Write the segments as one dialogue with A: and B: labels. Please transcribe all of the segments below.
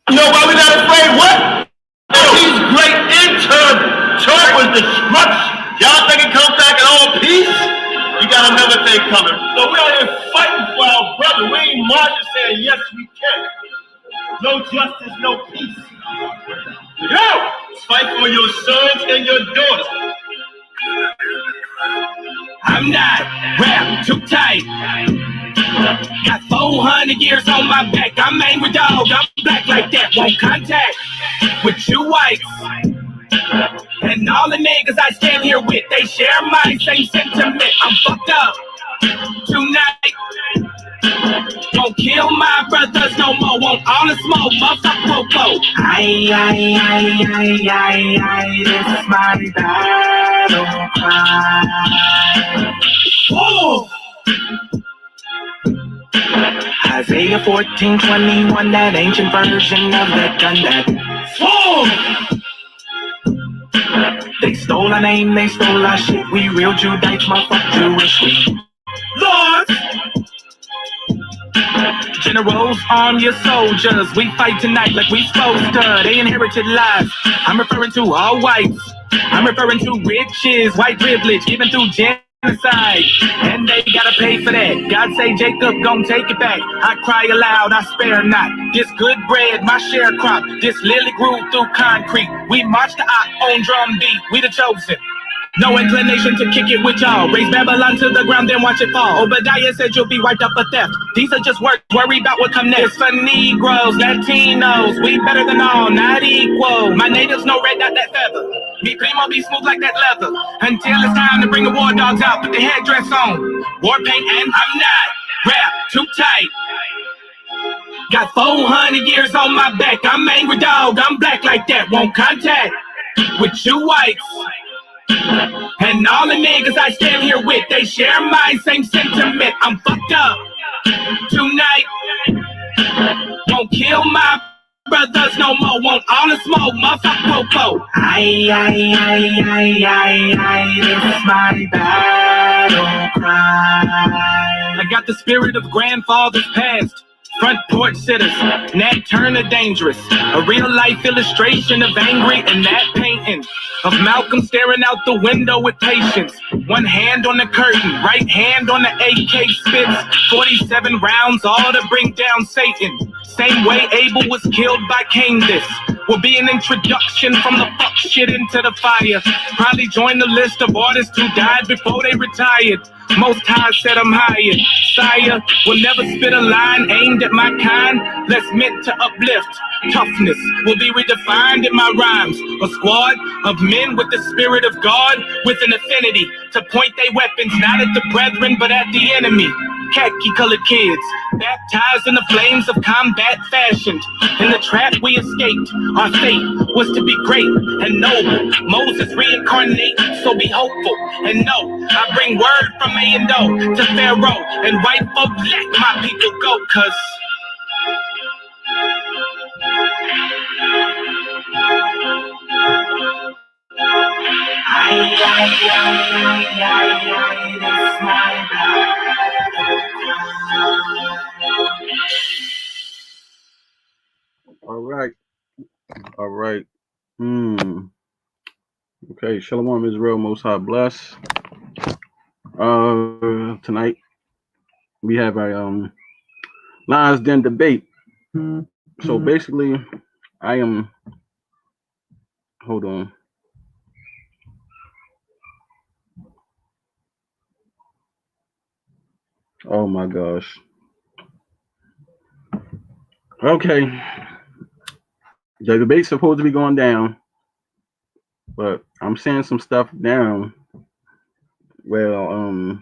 A: You know why we're not afraid? What? He's great internal. Chart was destruction. Y'all think it comes back in all peace? We got another thing coming. So we're out here fighting for our brother. We ain't marching saying yes we can. No justice, no peace. Yo! Fight for your sons and your daughters. I'm not rap too tight. Got 400 years on my back. I'm angry dog. I'm black like that. Won't contact with you whites. And all the niggas I stand here with, they share my same sentiment. I'm fucked up tonight. Won't kill my brothers no more. Won't all the smoke. Motherfucker popo. This is my battle cry. Whoa! Isaiah 14:21, that ancient version of that gun that. Whoa! They stole our name, they stole our shit. We real Judites, motherfucker Jewish. Lord! Generals, arm your soldiers. We fight tonight like we supposed to. They inherited lives. I'm referring to all whites. I'm referring to riches, white privilege, given through genocide. And they gotta pay for that. God say Jacob gon' take it back. I cry aloud, I spare not. This good bread, my sharecrop. This lily grew through concrete. We march the ox on drum beat. We the chosen. No inclination to kick it with y'all. Raise Babylon to the ground, then watch it fall. Obadiah said you'll be wiped up for theft. These are just words, worry about what come next. For Negroes, Latinos, we better than all, not equal. My natives no red, not that feather. Me primo be smooth like that leather. Until it's time to bring the war dogs out, put the headdress on. War paint and I'm not rap too tight. Got 400 years on my back. I'm angry dog, I'm black like that. Won't contact with you whites. And all the niggas I stand here with, they share my same sentiment. I'm fucked up tonight. Won't kill my brothers no more. Won't all the smoke, motherfucker popo. This is my battle cry. I got the spirit of grandfathers past. Front porch sitters, Nat Turner dangerous. A real life illustration of angry and that painting. Of Malcolm staring out the window with patience. One hand on the curtain, right hand on the AK spits. 47 rounds, all to bring down Satan. Same way Abel was killed by Cain. This will be an introduction from the fuck shit into the fire. Probably join the list of artists who died before they retired. Most High said I'm hired. Sire will never spit a line aimed at my kind. Less meant to uplift. Toughness will be redefined in my rhymes. A squad of men with the spirit of God, with an affinity to point their weapons not at the brethren but at the enemy. Khaki colored kids, baptized in the flames of combat fashioned. In the trap we escaped, our fate was to be great and noble. Moses reincarnate, so be hopeful and know I bring word from A and O to Pharaoh and white folk let my people go, cause that's my
B: All right. Okay, Shalom Israel, Most High bless. Tonight we have a LionsDen debate. So basically, hold on. Oh my gosh. Okay. The debate's supposed to be going down, but I'm seeing some stuff down. Well,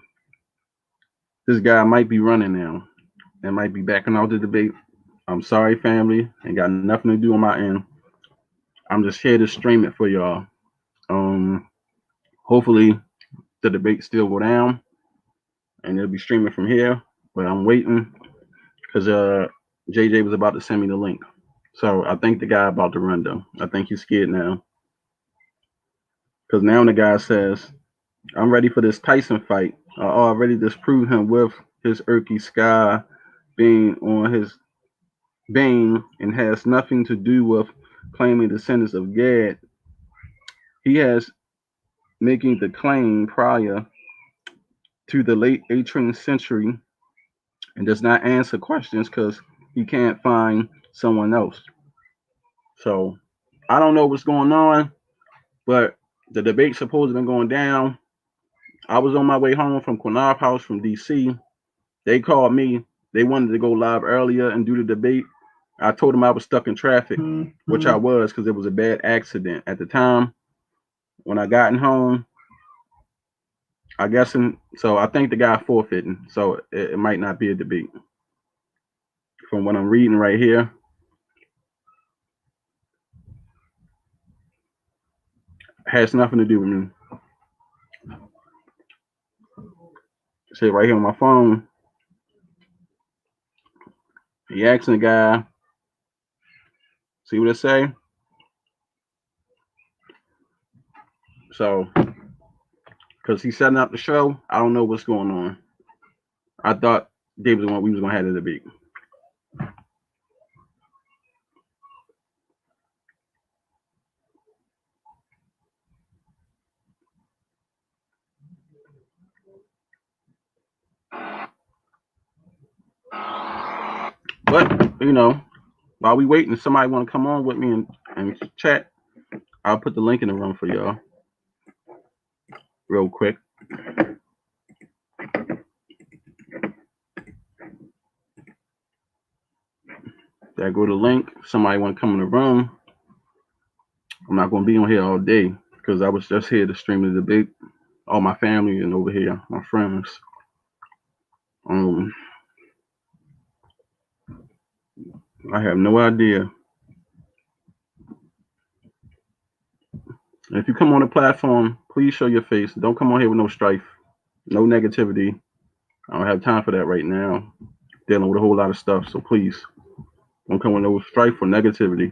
B: this guy might be running now and might be backing out the debate. I'm sorry, family. Ain't got nothing to do on my end. I'm just here to stream it for y'all. Hopefully the debate still go down and it'll be streaming from here, but I'm waiting because JJ was about to send me the link. So I think the guy about to run though. I think he's scared now. Because now the guy says, I'm ready for this Tyson fight. I already disproved him with his Erky Sky being on his vein and has nothing to do with claiming descendants of Gad. He has making the claim prior to the late 18th century and does not answer questions because he can't find someone else. So I don't know what's going on, but the debate's supposed to been going down. I was on my way home from Qanath House from DC. They called me. They wanted to go live earlier and do the debate. I told them I was stuck in traffic, which I was because it was a bad accident at the time. When I gotten home, I guess, so I think the guy forfeiting. So it might not be a debate. From what I'm reading right here, has nothing to do with me. Say right here on my phone. He asking the guy, see what it say? So, because he's setting up the show, I don't know what's going on. I thought we was gonna have the debate. But while we waiting, if somebody want to come on with me and chat, I'll put the link in the room for y'all real quick. There go the link. If somebody want to come in the room, I'm not going to be on here all day because I was just here to stream the debate. All my family and over here, my friends. I have no idea. If you come on the platform, please show your face. Don't come on here with no strife, no negativity. I don't have time for that right now. Dealing with a whole lot of stuff, so please don't come with no strife or negativity.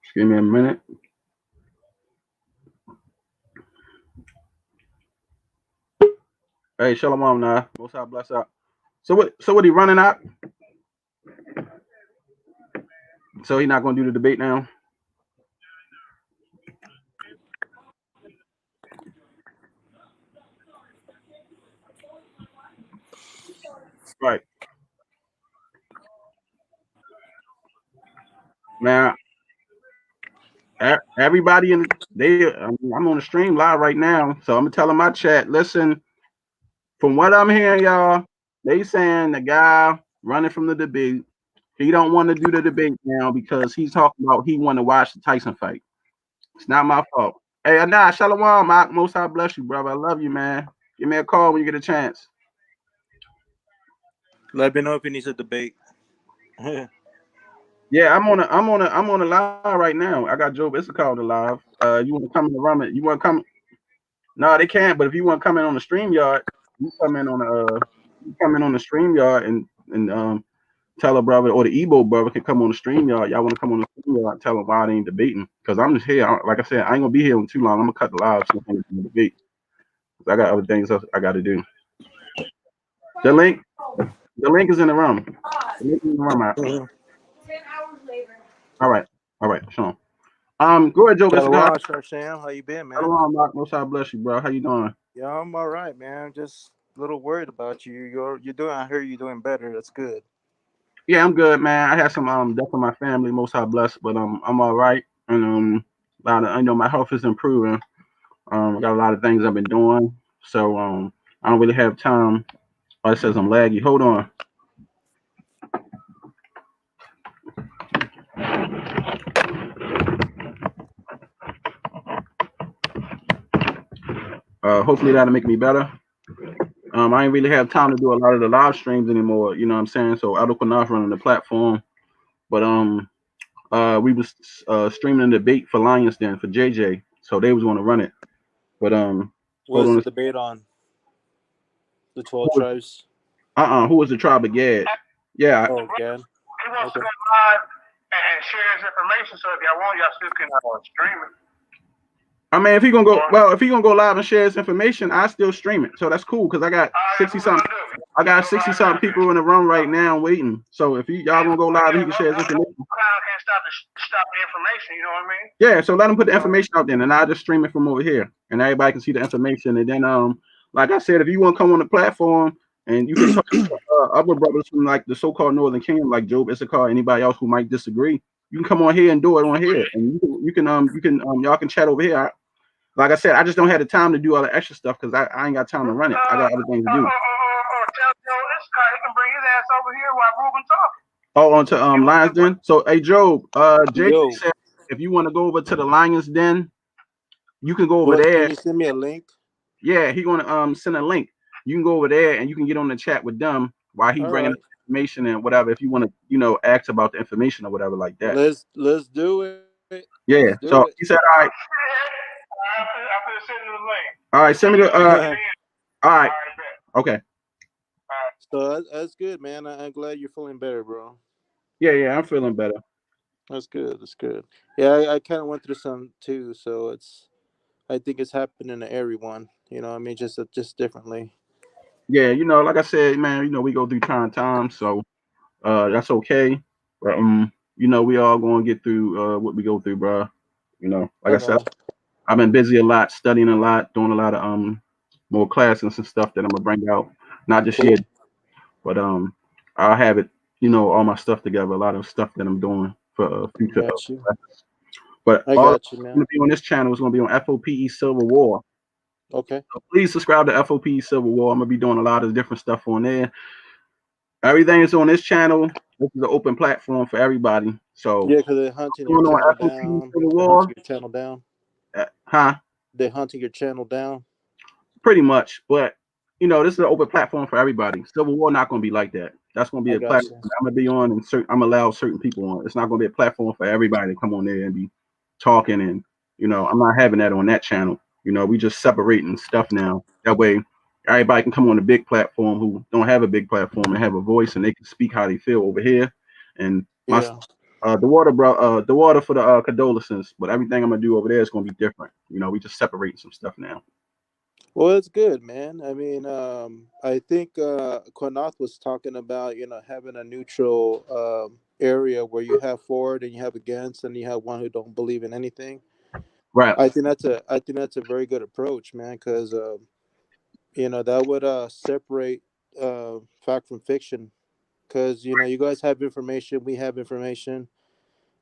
B: Just give me a minute. Hey, shalom now. Most High bless out. So what he running out? So he not gonna do the debate now? Right. Now everybody I'm on the stream live right now, so I'm gonna tell my chat, listen, from what I'm hearing, y'all, they saying the guy running from the debate, he don't want to do the debate now because he's talking about he want to watch the Tyson fight. It's not my fault. Hey, nah, shalom, Mark. Most High bless you, brother. I love you, man. Give me a call when you get a chance.
C: Let me know if he needs a debate.
B: Yeah, I'm on a live right now. I got Joe Issachar on the live. You want to come in the room? You want to come? No, they can't. But if you want to come in on the StreamYard, you come in on the StreamYard and tell a brother or the Igbo brother can come on the StreamYard. Y'all want to come on the StreamYard and tell them why they ain't debating? Because I'm just here. Like I said, I ain't gonna be here in too long. I'm gonna cut the live so I can debate. I got other things I got to do. The link is in the room. The link is in the room. 10 hours later. All right, Sean. Go ahead, Joe.
C: Sam, how you been, man?
B: Hello, Mark. Most God bless you, bro. How you doing?
C: Yeah, I'm all right, man. Just a little worried about you. You're doing. I hear you're doing better. That's good.
B: Yeah, I'm good, man. I had some death in my family. Most God bless, but I'm all right, and a lot of my health is improving. I got a lot of things I've been doing, so I don't really have time. Oh, it says I'm laggy. Hold on. Hopefully that'll make me better. I ain't really have time to do a lot of the live streams anymore. You know what I'm saying? So I don't Qanath running the platform, but we was streaming a debate for LionsDen for JJ, so they was going to run it. But
C: what was the debate on? The 12 tribes.
B: Who was the tribe of Gad? Yeah.
C: Oh, Gad.
D: He wants to go live and share his information. So if y'all want, y'all still can stream it.
B: I mean, if he gonna go live and share his information, I still stream it. So that's cool because I got 60-something. I got 60-something people in the room right now waiting. So if y'all gonna go live, he can share his information.
A: Crowd can't stop the information. You know what I mean?
B: Yeah. So let him put the information out there, and I'll just stream it from over here, and everybody can see the information. And then, like I said, if you want to come on the platform and you can talk to other brothers from like the so-called Northern Kingdom, like Job, Issachar, anybody else who might disagree, you can come on here and do it on here, and you can y'all can chat over here. Like I said, I just don't have the time to do all the extra stuff because I ain't got time to run it. I got other things to do.
A: Tell Joe Issachar he can bring his ass over here while Ruben talking.
B: Oh, onto LionsDen. So hey Job, JJ said if you want to go over to the LionsDen, you can go over there.
C: Can you send me a link?
B: Yeah, he gonna send a link. You can go over there and you can get on the chat with them while he bringing information and whatever. If you want to, ask about the information or whatever like that.
C: Let's do it.
B: Yeah. So he said, all right. All right, send me the. All right. Okay.
C: So that's good, man. I'm glad you're feeling better, bro.
B: Yeah, I'm feeling better.
C: That's good. That's good. Yeah, I kind of went through some too, so I think it's happening to everyone. You know, I mean, just differently.
B: Yeah, like I said, man, we go through trying times, so that's okay. But we all gonna get through what we go through, bro. I said, I've been busy a lot, studying a lot, doing a lot of more classes and stuff that I'm gonna bring out. Not just yet, but I'll have it, all my stuff together. A lot of stuff that I'm doing for future. But
C: I
B: all
C: got you, man.
B: gonna be on this channel is gonna be on F.O.P.E. Civil War.
C: Okay.
B: So please subscribe to F.O.P.E. Civil War. I'm gonna be doing a lot of different stuff on there. Everything is on this channel. This is an open platform for everybody. So
C: yeah, because they're hunting your channel down. Your channel down. They're hunting your channel down.
B: Pretty much, but this is an open platform for everybody. Civil War not gonna be like that. That's gonna be a platform I'm gonna be on, and I'm gonna allow certain people on. It's not gonna be a platform for everybody to come on there and be talking. And I'm not having that on that channel. We just separating stuff now. That way, everybody can come on a big platform who don't have a big platform and have a voice, and they can speak how they feel over here. And the water for the condolences, but everything I'm gonna do over there is gonna be different. We just separating some stuff now.
C: Well, it's good, man. I mean, I think Qanath was talking about having a neutral area where you have for it and you have against, and you have one who don't believe in anything.
B: Right.
C: I think that's a very good approach, man, because that would separate fact from fiction. Because you guys have information, we have information,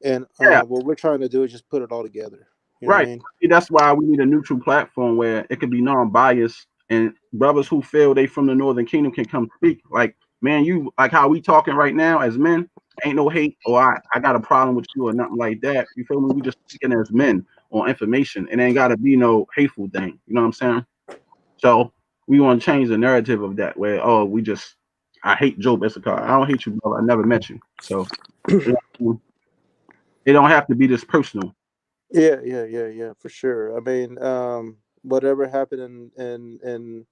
C: and what we're trying to do is just put it all together. You know what I mean?
B: That's why we need a neutral platform where it can be non-biased, and brothers who feel they from the Northern Kingdom can come speak. Like, man, you like how we talking right now as men. Ain't no hate or I got a problem with you or nothing like that. You feel me? We just speaking as men on information. It ain't gotta be no hateful thing. You know what I'm saying? So we want to change the narrative of that where I hate Job Issachar. I don't hate you, brother. I never met you. So it don't have to be this personal.
C: Yeah, for sure. I mean, whatever happened in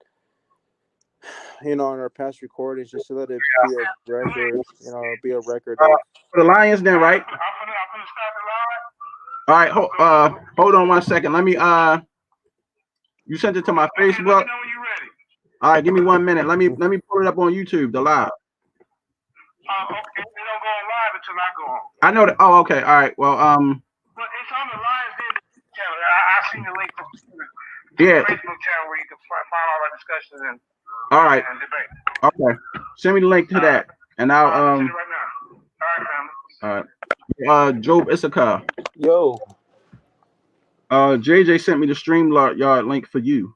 C: in our past recordings, just to let it be a record, be a record of
B: for the LionsDen, right? All right, hold on 1 second. Let me you sent it to my Facebook. All right, give me 1 minute. Let me pull it up on YouTube, the live.
A: Okay, they don't go live until I go on.
B: I know that. Oh, okay. All right. Well,
A: but it's on the LionsDen channel. I seen the link from the Facebook channel where you can find all our discussions and
B: debate. Okay. Send me the link to that, and I'll
A: send it right now.
B: All right, family. All right. Job Issachar.
C: Yo.
B: JJ sent me the StreamYard link for you.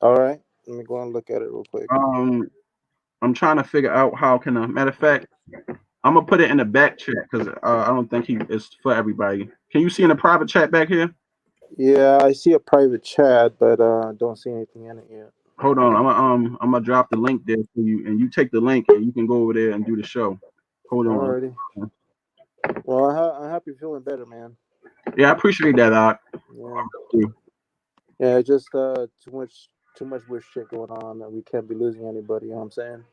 C: All right. Let me go and look at it real quick.
B: I'm trying to figure out how can matter of fact, I'm gonna put it in the back chat because I don't think it's for everybody. Can you see in the private chat back here?
C: Yeah, I see a private chat, but don't see anything in it yet.
B: Hold on, I'm gonna drop the link there for you, and you take the link and you can go over there and do the show. Hold on.
C: Alrighty. Well, I'm happy feeling better, man.
B: Yeah, I appreciate that, Doc.
C: Yeah, just too much weird shit going on that we can't be losing anybody. You know what I'm saying?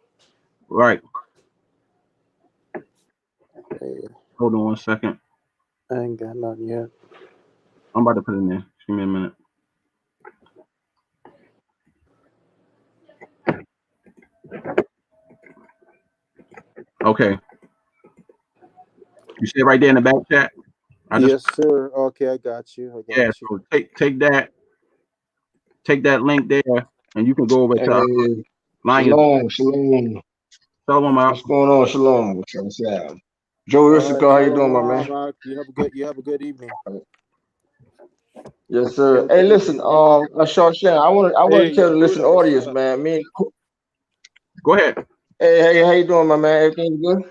B: Right.
C: Hey.
B: Hold on 1 second.
C: I ain't got nothing yet.
B: I'm about to put it in there. Give me a minute. Okay. You see it right there in the back chat?
C: Yes, sir. Okay, I got you.
B: So take that link there, and you can go over to
D: Shalom.
B: Tell them out.
D: What's going on? Shalom. What's up? Joe Issachar, how you doing, my man?
C: You have a good evening.
D: Yes, sir. Hey, listen, Shawshan, I want to tell the listen audience, man.
B: Go ahead.
D: Hey, how you doing, my man? Everything good?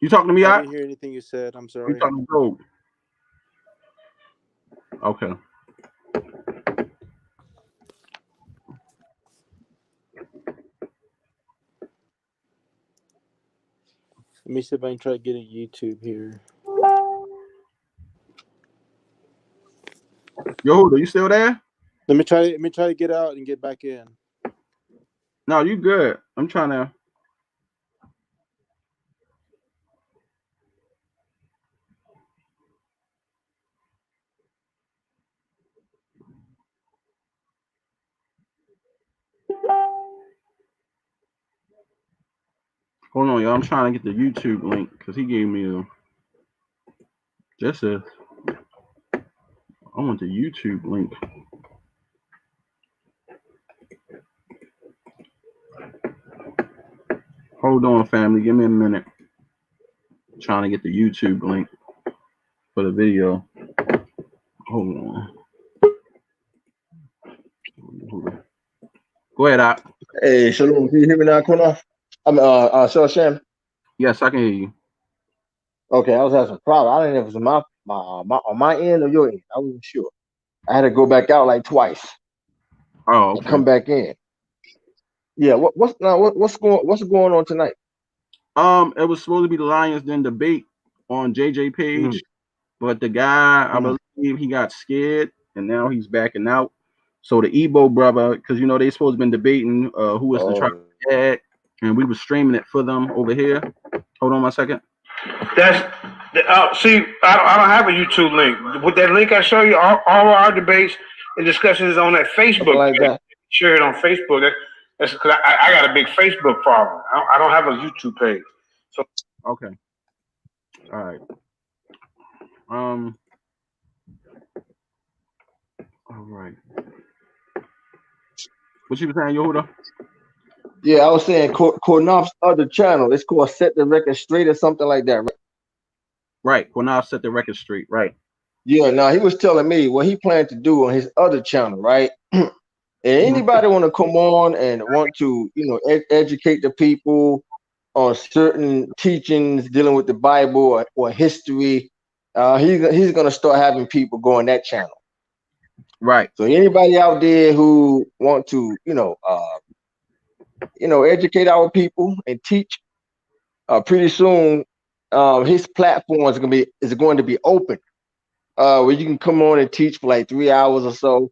B: You talking to me?
C: I didn't hear anything you said. I'm sorry.
B: You talking to Joe? Okay.
C: Let me see if I can try to get a YouTube here.
B: Yo, are you still there?
C: Let me try to get out and get back in.
B: No, you good. I'm trying to. Hold on, y'all. I'm trying to get the YouTube link because he gave me a. This is. I want the YouTube link. Hold on, family. Give me a minute. I'm trying to get the YouTube link for the video. Hold on. Go ahead, Doc.
D: Hey, Shalom. Can you hear me now, Qanath? I'm Shawshan.
B: Yes, I can hear you.
D: Okay, I was having some problem. I didn't know if it was on my end or your end. I wasn't sure. I had to go back out like twice.
B: Oh, okay.
D: And come back in. Yeah. What's going on tonight?
B: It was supposed to be the LionsDen debate on JJ page, but the guy, I believe he got scared and now he's backing out. So the Igbo brother, because you know they supposed to been debating who was the tribe dad, and we were streaming it for them over here. Hold on 1 second.
E: See, I don't have a YouTube link. With that link I show you, all our debates and discussions is on that Facebook
D: like
E: page.
D: that.
E: Share it on Facebook. That's because I got a big Facebook problem. I don't have a YouTube page. So
B: okay, all right. All right. What you were saying, Yehuda?
D: Yeah, I was saying Qanath's other channel. It's called Set the Record Straight or something like that, right?
B: Right. Qanath Set the Record Straight. Right.
D: Yeah. Now he was telling me what he planned to do on his other channel, right? And anybody want to come on and want to, educate the people on certain teachings dealing with the Bible or history, he's gonna start having people go on that channel.
B: Right.
D: So anybody out there who want to, educate our people and teach, pretty soon, his platform is going to be open, where you can come on and teach for like 3 hours or so,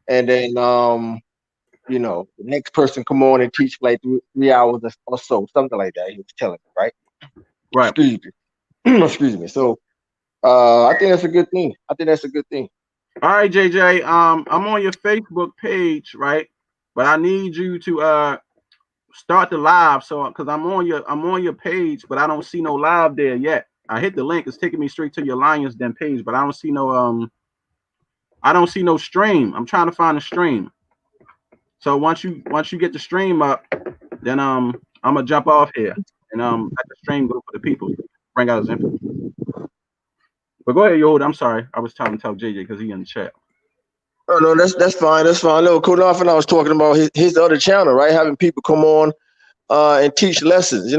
D: and then the next person come on and teach for like 3 hours or so, something like that. He was telling me, right?
B: Right.
D: Excuse me. So I think that's a good thing.
B: All right, JJ. I'm on your Facebook page, right? But I need you to start the live, so because I'm on your page, but I don't see no live there yet. I hit the link; it's taking me straight to your LionsDen page, but I don't see no stream. I'm trying to find a stream. So once you get the stream up, then I'm gonna jump off here and let the stream go for the people. Bring out his info. But go ahead, Yehuda. I'm sorry. I was trying to tell JJ because he in the chat.
D: Oh no, that's fine. No, Qanath and I was talking about his other channel, right? Having people come on and teach lessons,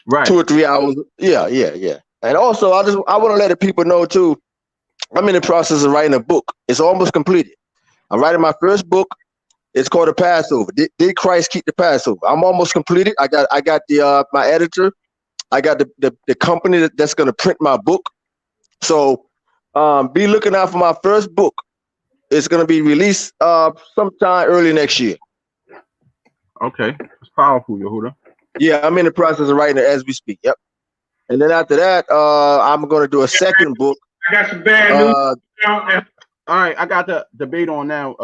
B: right,
D: 2 or 3 hours. Yeah. And also, I want to let the people know too. I'm in the process of writing a book. It's almost completed. I'm writing my first book. It's called The Passover. Did Christ keep the Passover? I'm almost completed. I got the my editor. I got the company that's going to print my book. So be looking out for my first book. It's going to be released sometime early next year.
B: Okay, it's powerful, Yehuda.
D: Yeah, I'm in the process of writing it as we speak. Yep. And then after that, I'm going to do a second book.
E: I got some bad news.
B: All right, I got the debate on now.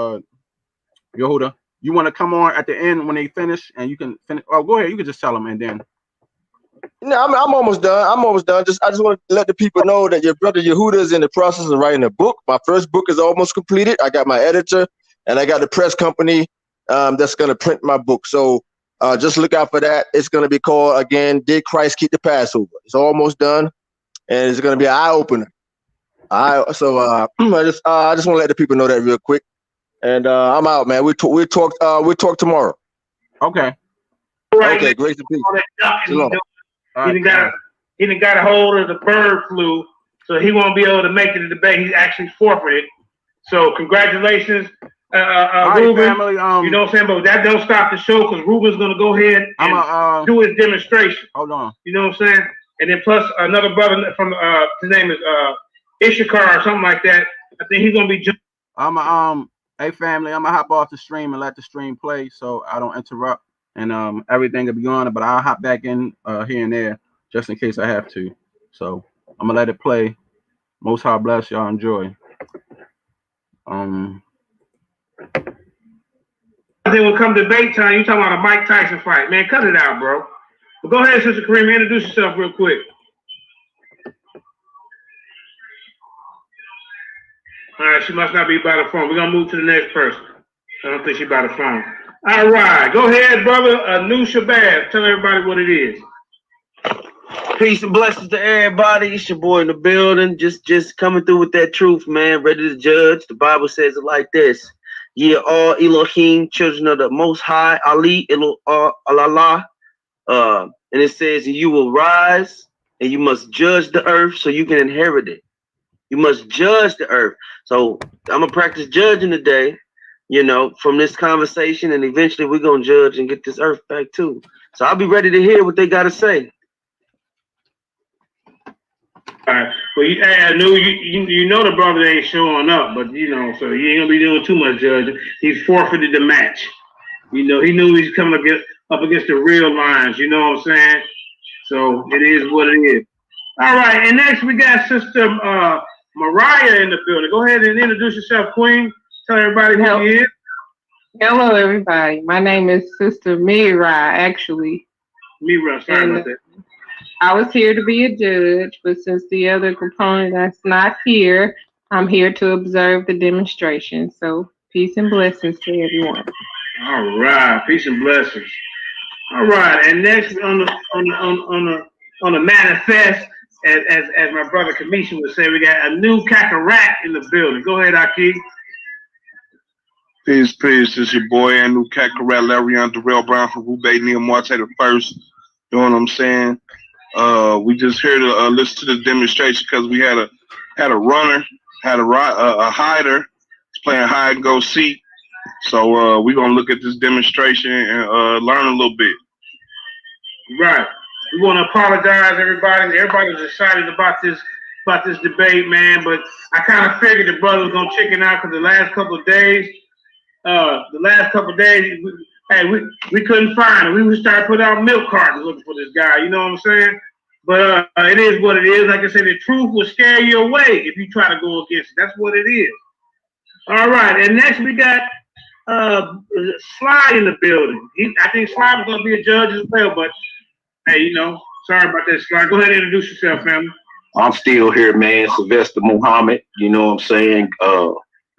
B: Yehuda, you want to come on at the end when they finish, and you can finish. Oh, go ahead. You can just tell them, and then.
D: No, I'm almost done. I'm almost done. I just want to let the people know that your brother Yehuda is in the process of writing a book. My first book is almost completed. I got my editor, and I got the press company that's going to print my book. So just look out for that. It's going to be called, again, Did Christ Keep the Passover? It's almost done, and it's going to be an eye-opener. I just want to let the people know that real quick. And I'm out, man. We talk tomorrow.
B: Okay.
D: Okay, grace and peace. Shalom.
E: He done got a hold of the bird flu, so he won't be able to make it to debate. He's actually forfeited. So congratulations, Ruben.
B: Family,
E: you know what I'm saying? But that don't stop the show because Ruben's gonna go ahead and do his demonstration.
B: Hold on.
E: You know what I'm saying? And then plus another brother from his name is Issachar or something like that. I think he's gonna be.
B: Hey family, I'm gonna hop off the stream and let the stream play so I don't interrupt, and everything will be on. But I'll hop back in here and there just in case I have to. So I'm gonna let it play. Most High bless y'all. Enjoy.
E: Then will come debate time. You talking about a Mike Tyson fight, man? Cut it out, bro. But go ahead, Sister Kareem, introduce yourself real quick. All right, she must not be by the phone. We're gonna move to the next person. I don't think she's by the phone. All right, go ahead, brother. New Shabazz. Tell everybody what it is.
F: Peace and blessings to everybody. It's your boy in the building. Just coming through with that truth, man. Ready to judge. The Bible says it like this. Ye all Elohim, children of the Most High, Ali, Allah. And it says, you will rise and you must judge the earth so you can inherit it. You must judge the earth. So I'm going to practice judging today, you know, from this conversation. And eventually we're going to judge and get this earth back too. So I'll be ready to hear what they got to say.
E: All right. Well, I knew you know the brother ain't showing up, but you know, so you ain't gonna be doing too much judging. He's forfeited the match. You know, he knew he's coming up against the real Lions. You know what I'm saying? So it is what it is. All right. And next we got Sister Mariah in the building. Go ahead and introduce yourself, Queen. Tell everybody who you is.
G: Hello, everybody. My name is Sister Mira, actually.
E: Mira, sorry about that.
G: I was here to be a judge, but since the other component that's not here, I'm here to observe the demonstration. So peace and blessings to everyone.
E: All right, peace and blessings. All right, and next on the manifest, as my brother Kamisha would say, we got a new Qanath in the building. Go ahead, Aki.
H: Peace. This is your boy, and new Qanath, Larry Darrell Brown from Roubaix, Neil Marte the first. You know what I'm saying? We just here to listen to the demonstration because we had a runner, had a hider, playing hide and go seek. So we're gonna look at this demonstration and learn a little bit.
E: Right. We want to apologize, everybody. Everybody was excited about this debate, man. But I kind of figured the brother was gonna chicken out because the last couple of days, we couldn't find him. We would start putting out milk cartons looking for this guy. You know what I'm saying? But it is what it is. Like I said, the truth will scare you away if you try to go against it. That's what it is. All right. And next we got Sly in the building. I think Sly was going to be a judge as well. But, hey, you know, sorry about that, Sly. Go ahead and introduce yourself, family.
I: I'm still here, man. Sylvester Muhammad. You know what I'm saying?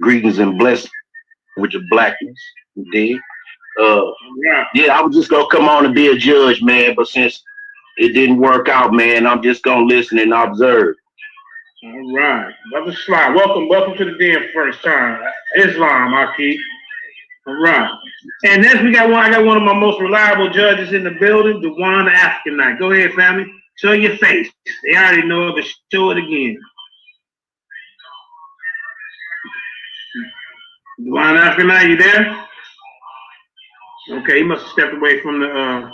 I: Greetings and blessings with your blackness. Indeed. Yeah, I was just going to come on and be a judge, man. But since it didn't work out, man, I'm just going to listen and observe.
E: All right. Brother Sly, welcome to the den first time. Islam, Aki. All right. And next I got one of my most reliable judges in the building, Dewan the Africanite. Go ahead, family. Show your face. They already know it, but show it again. Dewan the Africanite, you there? Okay, he must have stepped away from the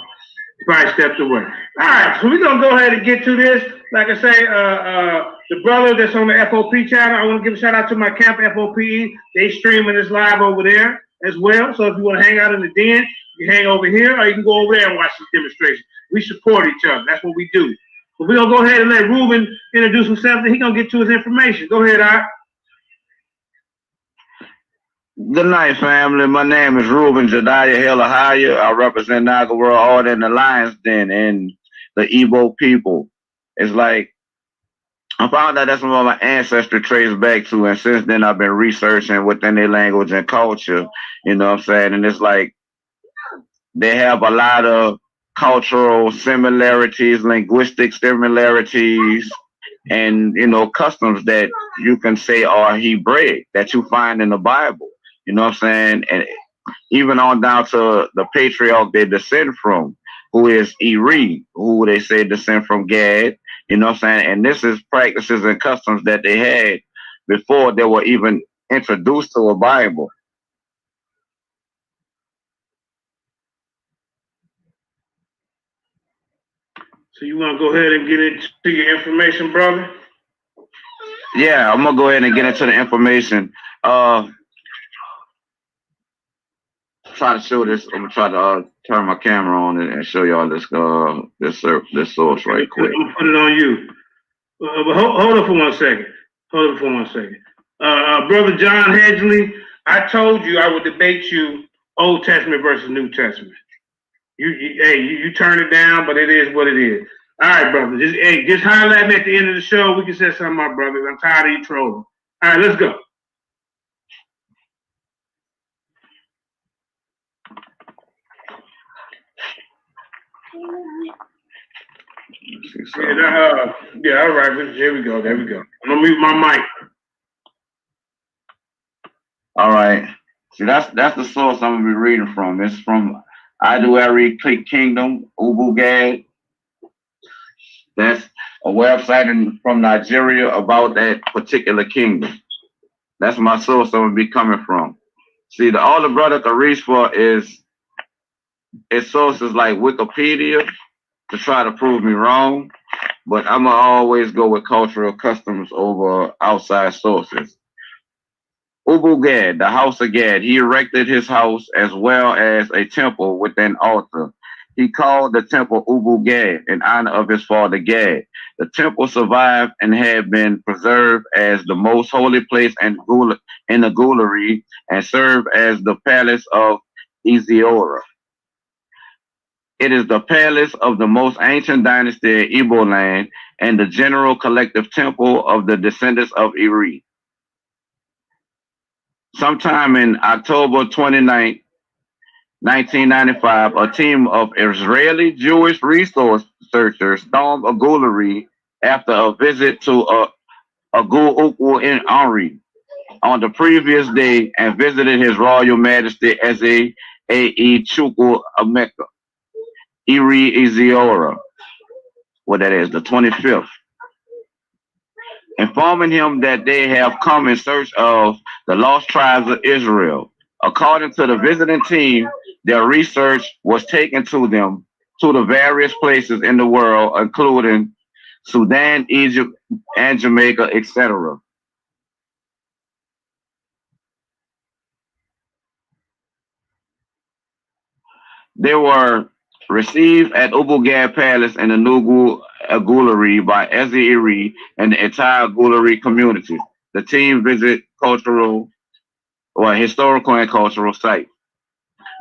E: probably stepped away. All right, so we're gonna go ahead and get to this. Like I say, the brother that's on the F.O.P.E channel, I want to give a shout out to my camp F.O.P.E. They streaming this live over there as well. So if you want to hang out in the den, you hang over here, or you can go over there and watch this demonstration. We support each other. That's what we do. But we're gonna go ahead and let Ruben introduce himself, and he's gonna get to his information. Go ahead, Art.
J: Good night, family. My name is Ruben Jediah Yahawashi. I represent Naga World Order in the LionsDen and the Igbo people. It's like I found out that's what my ancestry traced back to, and since then I've been researching within their language and culture. You know what I'm saying? And it's like they have a lot of cultural similarities, linguistic similarities, and customs that you can say are Hebraic that you find in the Bible. You know what I'm saying? And even on down to the patriarch they descend from, who is Eri, who they say descend from Gad. You know what I'm saying? And this is practices and customs that they had before they were even introduced to a Bible.
E: So you want to go ahead and get into your information, brother?
J: Yeah, I'm gonna go ahead and get into the information. Try to show this. I'm gonna try to turn my camera on and show y'all this source right quick.
E: I'm gonna put it on you. But hold on for 1 second. Brother John Hedgley, I told you I would debate you Old Testament versus New Testament. You turn it down, but it is what it is. All right, brother. Just holler at me at the end of the show. We can set something up, brother. I'm tired of you trolling. All right, let's go. Yeah, all right. There we go. I'm gonna mute my mic.
J: All right. See, that's the source I'm gonna be reading from. It's from Idu Kingdom, Ubu Gad. That's a website from Nigeria about that particular kingdom. That's my source I'm gonna be coming from. See, all the brother can reach for is sources like Wikipedia to try to prove me wrong, but I'm gonna always go with cultural customs over outside sources. Ubu Gad, the house of Gad, he erected his house as well as a temple with an altar. He called the temple Ubu Gad in honor of his father Gad. The temple survived and had been preserved as the most holy place in the Gulari and served as the palace of Iziora. It is the palace of the most ancient dynasty in Igbo land and the general collective temple of the descendants of Eri. Sometime in October 29, 1995, a team of Israeli Jewish resource searchers stormed Agulari after a visit to Agul Ukwu in Henri on the previous day and visited His Royal Majesty Eze A.E. Chukwu Emeka, Eri Iziora, what that is, the 25th, informing him that they have come in search of the lost tribes of Israel. According to the visiting team, their research was taken to them to the various places in the world, including Sudan, Egypt, and Jamaica, etc. They were received at Ubu Gad Palace in the New Agulari by Eze Eri and the entire Agulari community. The team visit historical and cultural sites.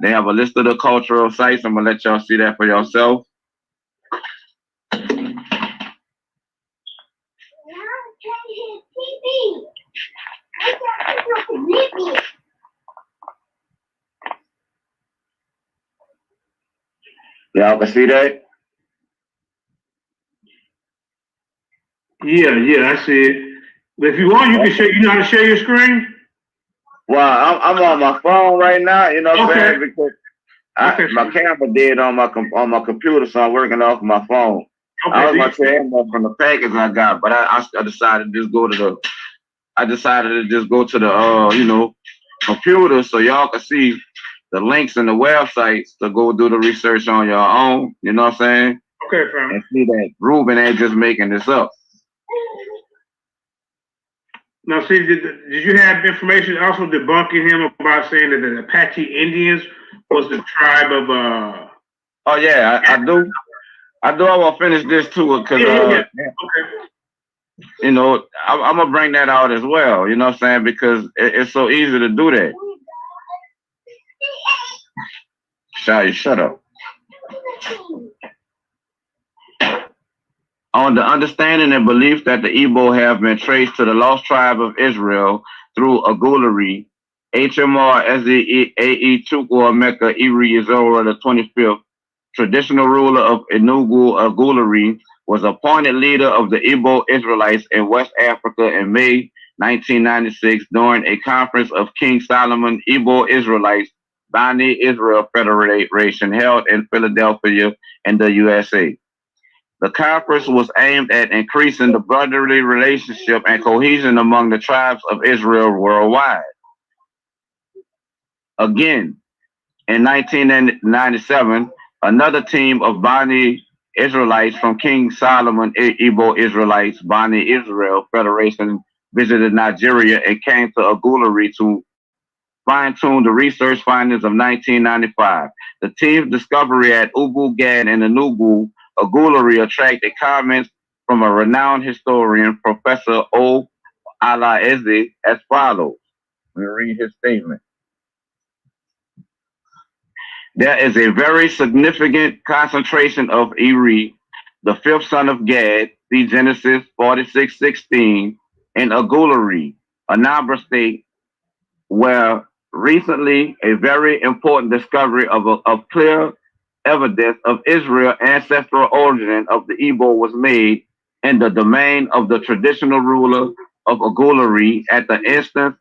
J: They have a list of the cultural sites. I'm gonna let y'all see that for yourself. Y'all can see that?
E: Yeah, I see it. But if you want, you can share. You know how to share your screen?
J: Well, I'm on my phone right now. You know what I'm saying? Because my camera dead on my computer, so I'm working off my phone. Okay, I was going to share more from the package I got, but I decided to just go to the. I decided to just go to the computer so y'all can see the links and the websites to go do the research on your own. You know what I'm saying?
E: Okay, fam.
J: And see that Ruben ain't just making this up.
E: Now, see, did you have information also debunking him about saying that the Apache Indians was the tribe of?
J: Oh yeah, I do. I want to finish this too because
E: Okay.
J: I'm gonna bring that out as well. You know what I'm saying? Because it's so easy to do that. Shut up. On the understanding and belief that the Igbo have been traced to the lost tribe of Israel through Agulari, HMR Eze Chukwu Emeka Iri Izora the 25th, traditional ruler of Enugu Agulari, was appointed leader of the Igbo Israelites in West Africa in May 1996 during a conference of King Solomon Igbo Israelites Bani Israel Federation held in Philadelphia in the USA. The conference was aimed at increasing the brotherly relationship and cohesion among the tribes of Israel worldwide. Again, in 1997, another team of Bani Israelites from King Solomon Igbo Israelites Bani Israel Federation visited Nigeria and came to Agulari to fine-tune the research findings of 1995. The team's discovery at Ubu Gad and Enugu Agulari attracted comments from a renowned historian, Professor O. Alaeze, as follows. Let me read his statement. There is a very significant concentration of Eri, the fifth son of Gad, see Genesis 46:16, in Agulari, Anambra State, where recently a very important discovery of clear evidence of Israel's ancestral origin of the Igbo was made in the domain of the traditional ruler of Agulari at the instance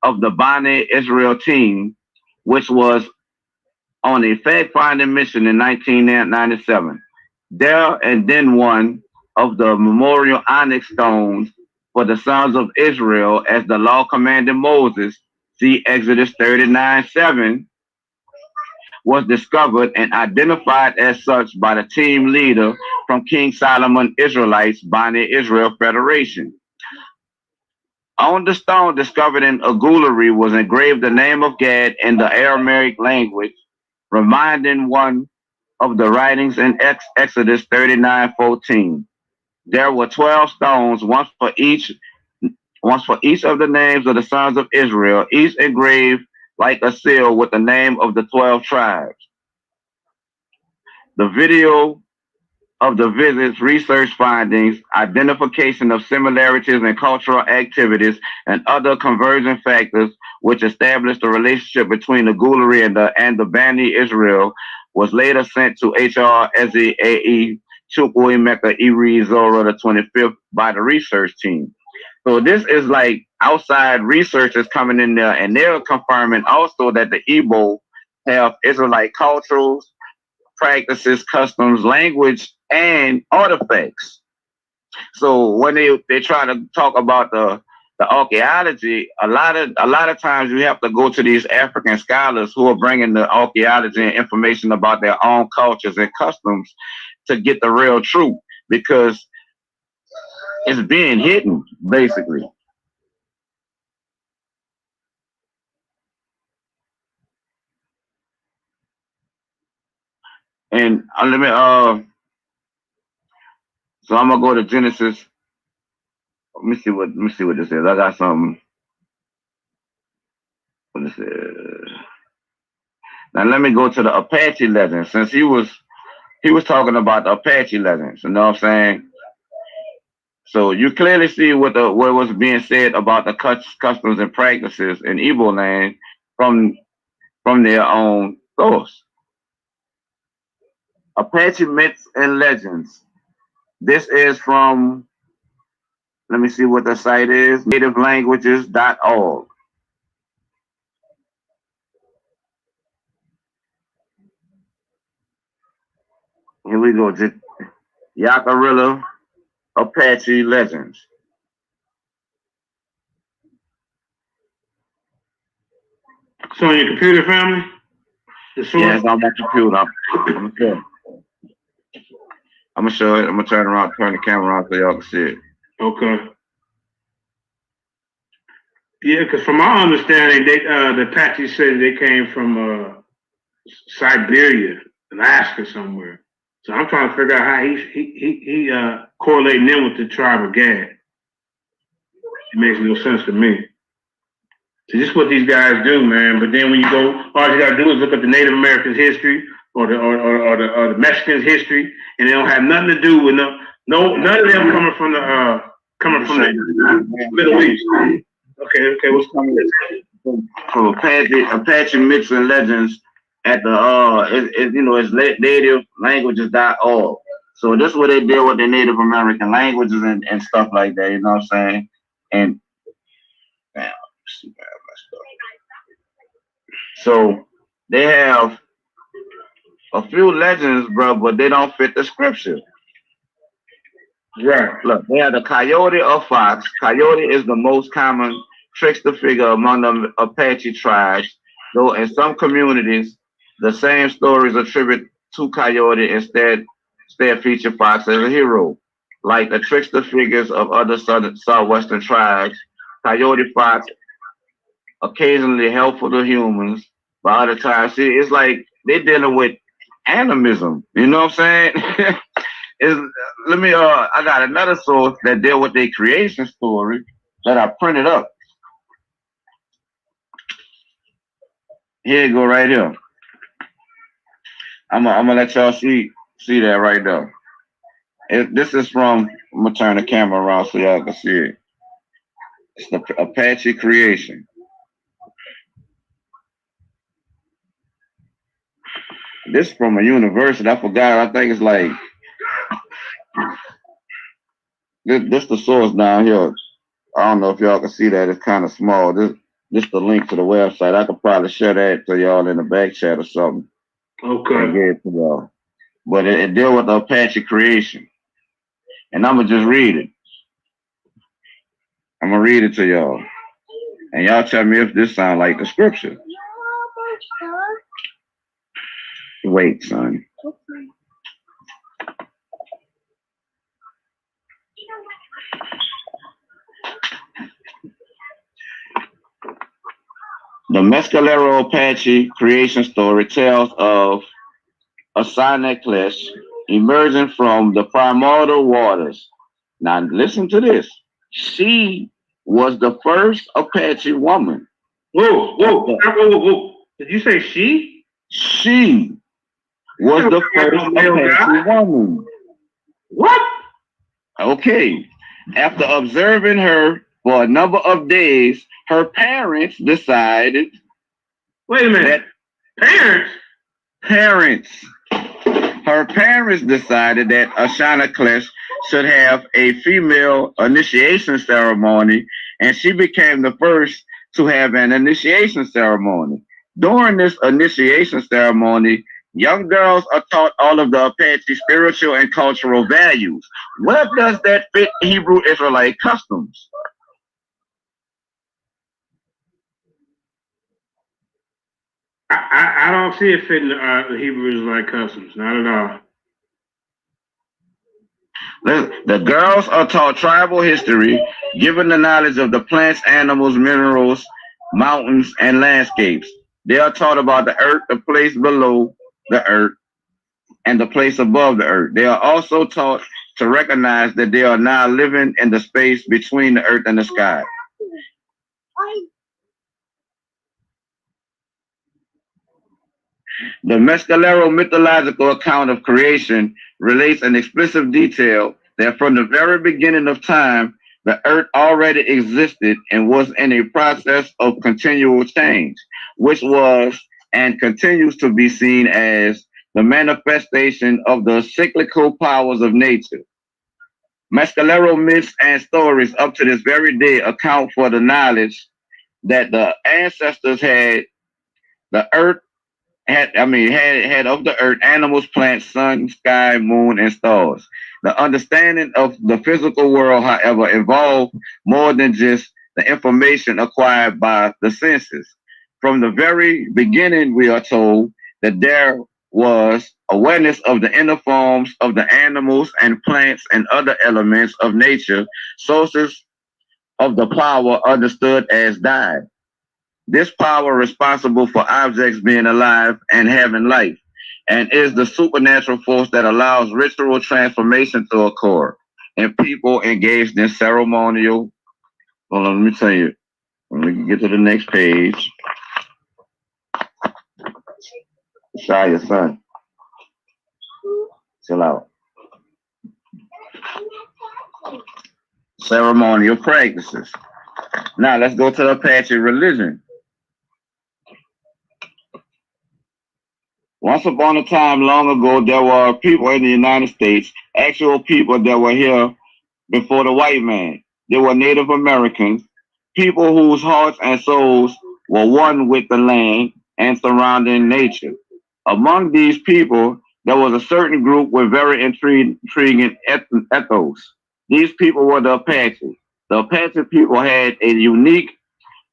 J: of the Bani Israel team, which was on a fact-finding mission in 1997. There and then one of the memorial onyx stones for the sons of Israel as the law commanded Moses, see Exodus 39:7, was discovered and identified as such by the team leader from King Solomon Israelites Bani Israel Federation. On the stone discovered in Agulari was engraved the name of God in the Aramaic language, reminding one of the writings in Exodus 39:14. There were 12 stones, one for each of the names of the sons of Israel, each engraved like a seal with the name of the 12 tribes. The video of the visit's research findings, identification of similarities in cultural activities, and other converging factors which established the relationship between the Agulari and the Bani Israel was later sent to HR Eze Chukwu Emeka Iri Zora the 25th by the research team. So this is like outside researchers coming in there, and they're confirming also that the Igbo have Israelite cultures, practices, customs, language, and artifacts. So when they try to talk about the archaeology, a lot of times you have to go to these African scholars who are bringing the archaeology and information about their own cultures and customs to get the real truth, because it's being hidden, basically. And let me so I'm gonna go to Genesis. Let me see what this is. I got something. What this is. Now let me go to the Apache legend, since he was talking about the Apache legends. You know what I'm saying? So you clearly see what was being said about the customs and practices in Igbo land from their own source. Apache myths and legends. This is from, let me see what the site is, nativelanguages.org. Here we go. Yakarilla Apache legends.
E: So on your computer, family?
J: Yes, on my computer. I'm gonna show it. I'm gonna turn the camera around so y'all can see it.
E: Okay. Yeah, because from my understanding, the Apache said they came from Siberia, Alaska, somewhere. So I'm trying to figure out how he correlating in with the tribe of Gad. It makes no sense to me. So this is what these guys do, man. But then when you go, all you gotta do is look up the Native Americans' history or the Mexicans' history, and they don't have nothing to do with none of them coming from the Middle East. Okay, what's coming?
J: From Apache myths and legends at the it's native-languages.org. So this is what they deal with the Native American languages and stuff like that, you know what I'm saying? And so they have a few legends, bro, but they don't fit the scripture.
E: Right.
J: Look, they have the coyote or fox. Coyote is the most common trickster figure among the Apache tribes, though in some communities, the same stories attribute to coyote instead feature fox as a hero. Like the trickster figures of other southwestern tribes, coyote fox occasionally helpful to humans, but other times, see, it's like they're dealing with animism. You know what I'm saying? I got another source that deal with their creation story that I printed up. Here you go, right here. I'm gonna let y'all see that right there. This is from. I'm gonna turn the camera around so y'all can see it. It's the Apache creation. This is from a university. I forgot. I think it's like this the source down here. I don't know if y'all can see that. It's kind of small. This the link to the website. I could probably share that to y'all in the back chat or something.
E: Okay.
J: And get it to y'all. But it deal with the Apache creation. And I'm gonna just read it. I'm gonna read it to y'all. And y'all tell me if this sounds like the scripture. Wait, son. The Mescalero Apache creation story tells of a Qanath emerging from the primordial waters. Now listen to this. She was the first Apache woman.
E: Whoa. Did you say she?
J: She was the first Apache woman.
E: What?
J: Okay. After observing her for a number of days, her parents decided.
E: Wait a minute.
J: Parents. Her parents decided that a Qanath should have a female initiation ceremony, and she became the first to have an initiation ceremony. During this initiation ceremony, young girls are taught all of the Apache spiritual and cultural values. Where does that fit Hebrew Israelite customs?
E: I don't see it fitting the Hebrew Israelite customs, not at all.
J: The girls are taught tribal history, given the knowledge of the plants, animals, minerals, mountains, and landscapes. They are taught about the earth, the place below the earth, and the place above the earth. They are also taught to recognize that they are now living in the space between the earth and the sky. The Mescalero mythological account of creation relates in explicit detail that from the very beginning of time, the earth already existed and was in a process of continual change, which was and continues to be seen as the manifestation of the cyclical powers of nature. Mescalero myths and stories up to this very day account for the knowledge that the ancestors had the earth had of the earth, animals, plants, sun, sky, moon, and stars. The understanding of the physical world, however, involved more than just the information acquired by the senses. From the very beginning, we are told that there was awareness of the inner forms of the animals and plants and other elements of nature, sources of the power understood as God. This power responsible for objects being alive and having life, and is the supernatural force that allows ritual transformation to occur, and people engaged in ceremonial. Hold on, let me tell you. We can get to the next page. Shia, son. Chill out. Ceremonial practices. Now let's go to the Apache religion. Once upon a time, long ago, there were people in the United States, actual people that were here before the white man. They were Native Americans, people whose hearts and souls were one with the land and surrounding nature. Among these people, there was a certain group with very intriguing ethos. These people were the Apaches. The Apache people had a unique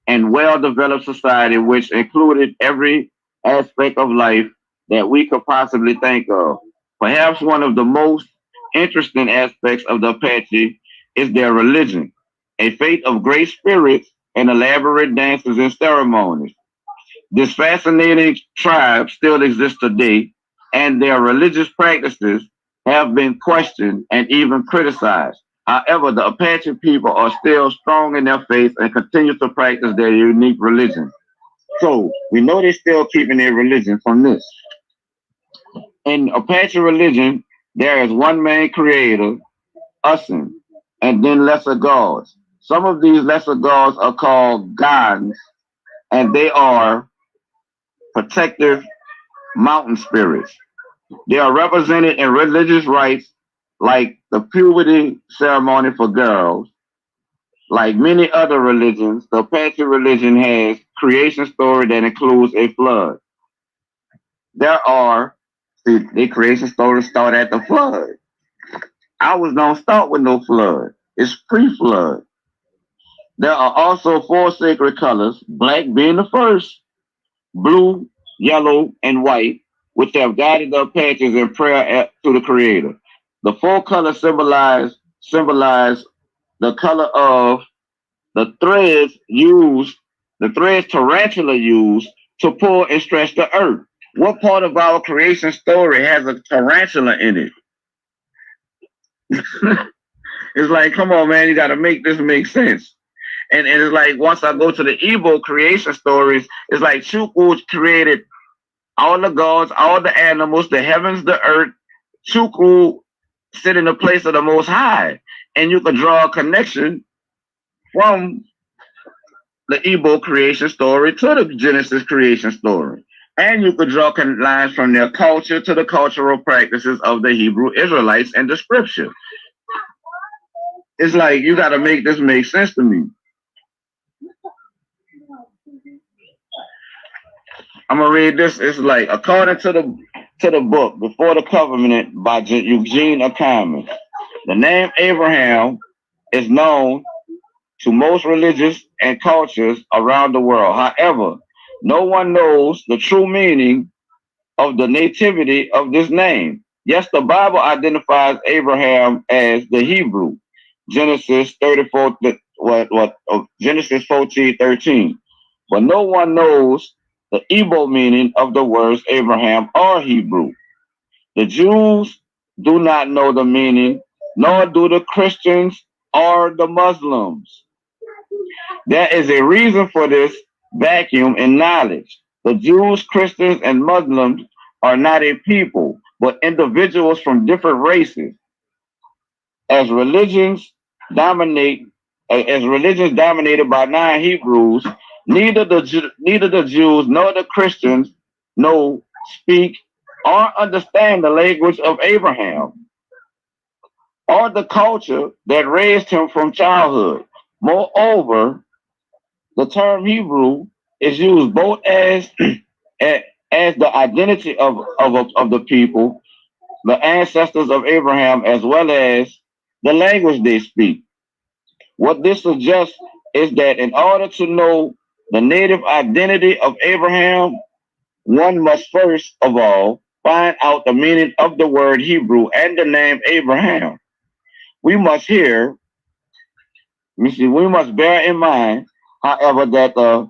J: and well-developed society which included every aspect of life that we could possibly think of. Perhaps one of the most interesting aspects of the Apache is their religion, a faith of great spirits and elaborate dances and ceremonies. This fascinating tribe still exists today, and their religious practices have been questioned and even criticized. However, the Apache people are still strong in their faith and continue to practice their unique religion. So we know they're still keeping their religion from this. In Apache religion, there is one main creator, Usin, and then lesser gods. Some of these lesser gods are called gods, and they are protective mountain spirits. They are represented in religious rites like the puberty ceremony for girls. Like many other religions, the Apache religion has creation story that includes a flood. The creation stories start at the flood. Ours don't start with no flood. It's pre-flood. There are also four sacred colors, black being the first, blue, yellow, and white, which have guided the Apaches in prayer to the Creator. The four colors symbolize the color of the threads tarantula used to pull and stretch the earth. What part of our creation story has a tarantula in it? It's like, come on, man, you got to make this make sense. And it's like, once I go to the Igbo creation stories, it's like Chukwu created all the gods, all the animals, the heavens, the earth. Chukwu sit in the place of the Most High. And you can draw a connection from the Igbo creation story to the Genesis creation story. And you could draw lines from their culture to the cultural practices of the Hebrew Israelites and the scripture. It's like, you got to make this make sense to me. I'm going to read this. It's like, according to the book, Before the Covenant by Eugene Ackerman, the name Abraham is known to most religions and cultures around the world. However, no one knows the true meaning of the nativity of this name. Yes, the Bible identifies Abraham as the Hebrew, Genesis 14:13. But no one knows the Igbo meaning of the words Abraham or Hebrew. The Jews do not know the meaning, nor do the Christians or the Muslims. There is a reason for this vacuum in knowledge. The Jews, Christians, and Muslims are not a people, but individuals from different races. As religions dominated by non-Hebrews, neither the Jews nor the Christians know, speak, or understand the language of Abraham or the culture that raised him from childhood. Moreover, the term Hebrew is used both as the identity of the people, the ancestors of Abraham, as well as the language they speak. What this suggests is that in order to know the native identity of Abraham, one must first of all find out the meaning of the word Hebrew and the name Abraham. We must bear in mind, however, that the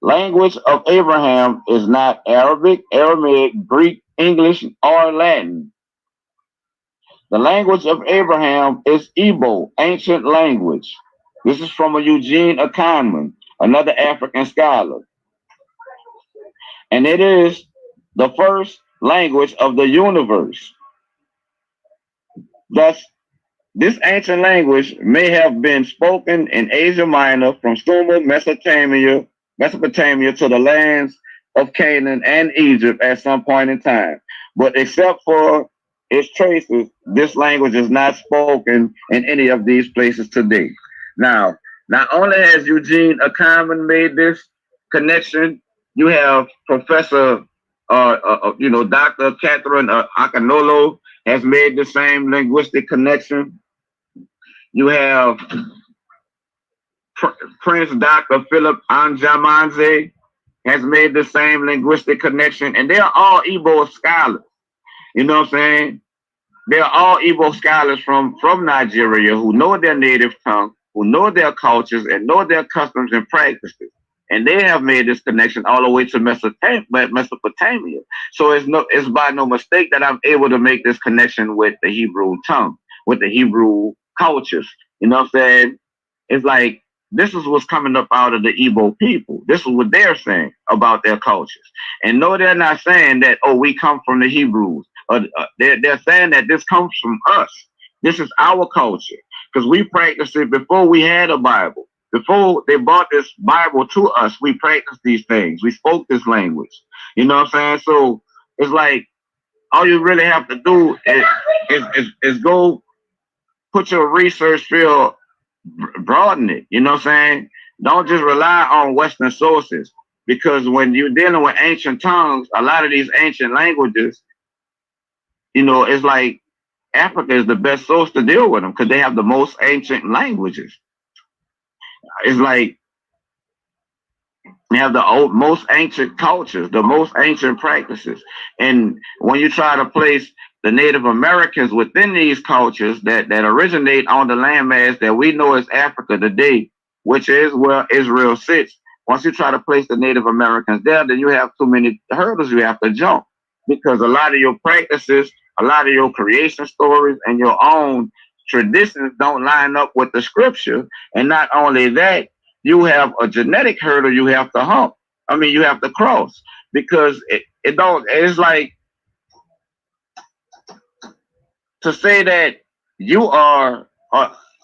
J: language of Abraham is not Arabic, Aramaic, Greek, English, or Latin. The language of Abraham is Igbo, ancient language. This is from a Eugene Ackerman. another African scholar. And it is the first language of the universe. Thus, this ancient language may have been spoken in Asia Minor from Sumer, Mesopotamia to the lands of Canaan and Egypt at some point in time. But except for its traces, this language is not spoken in any of these places today. Now, not only has Eugene Ackerman made this connection, you have Professor, Dr. Catherine Akanolo has made the same linguistic connection. You have Prince Dr. Philip Anjamanze has made the same linguistic connection, and they are all Igbo scholars. You know what I'm saying? They are all Igbo scholars from Nigeria who know their native tongue, who know their cultures, and know their customs and practices. And they have made this connection all the way to Mesopotamia. So it's by no mistake that I'm able to make this connection with the Hebrew tongue, with the Hebrew cultures. You know what I'm saying? It's like, this is what's coming up out of the Igbo people. This is what they're saying about their cultures. And no, they're not saying that, oh, we come from the Hebrews. They're saying that this comes from us. This is our culture. Because we practiced it before we had a Bible. Before they brought this Bible to us, we practiced these things. We spoke this language. You know what I'm saying? So it's like, all you really have to do is go put your research field, broaden it. You know what I'm saying? Don't just rely on Western sources, because when you're dealing with ancient tongues, a lot of these ancient languages, it's like Africa is the best source to deal with them because they have the most ancient languages. It's like they have the most ancient cultures, the most ancient practices. And when you try to place the Native Americans within these cultures that originate on the landmass that we know as Africa today, which is where Israel sits, once you try to place the Native Americans there, then you have too many hurdles you have to jump, because a lot of your practices, a lot of your creation stories, and your own traditions don't line up with the scripture. And not only that, you have a genetic hurdle you have to hump. You have to cross, because it's like, to say that you are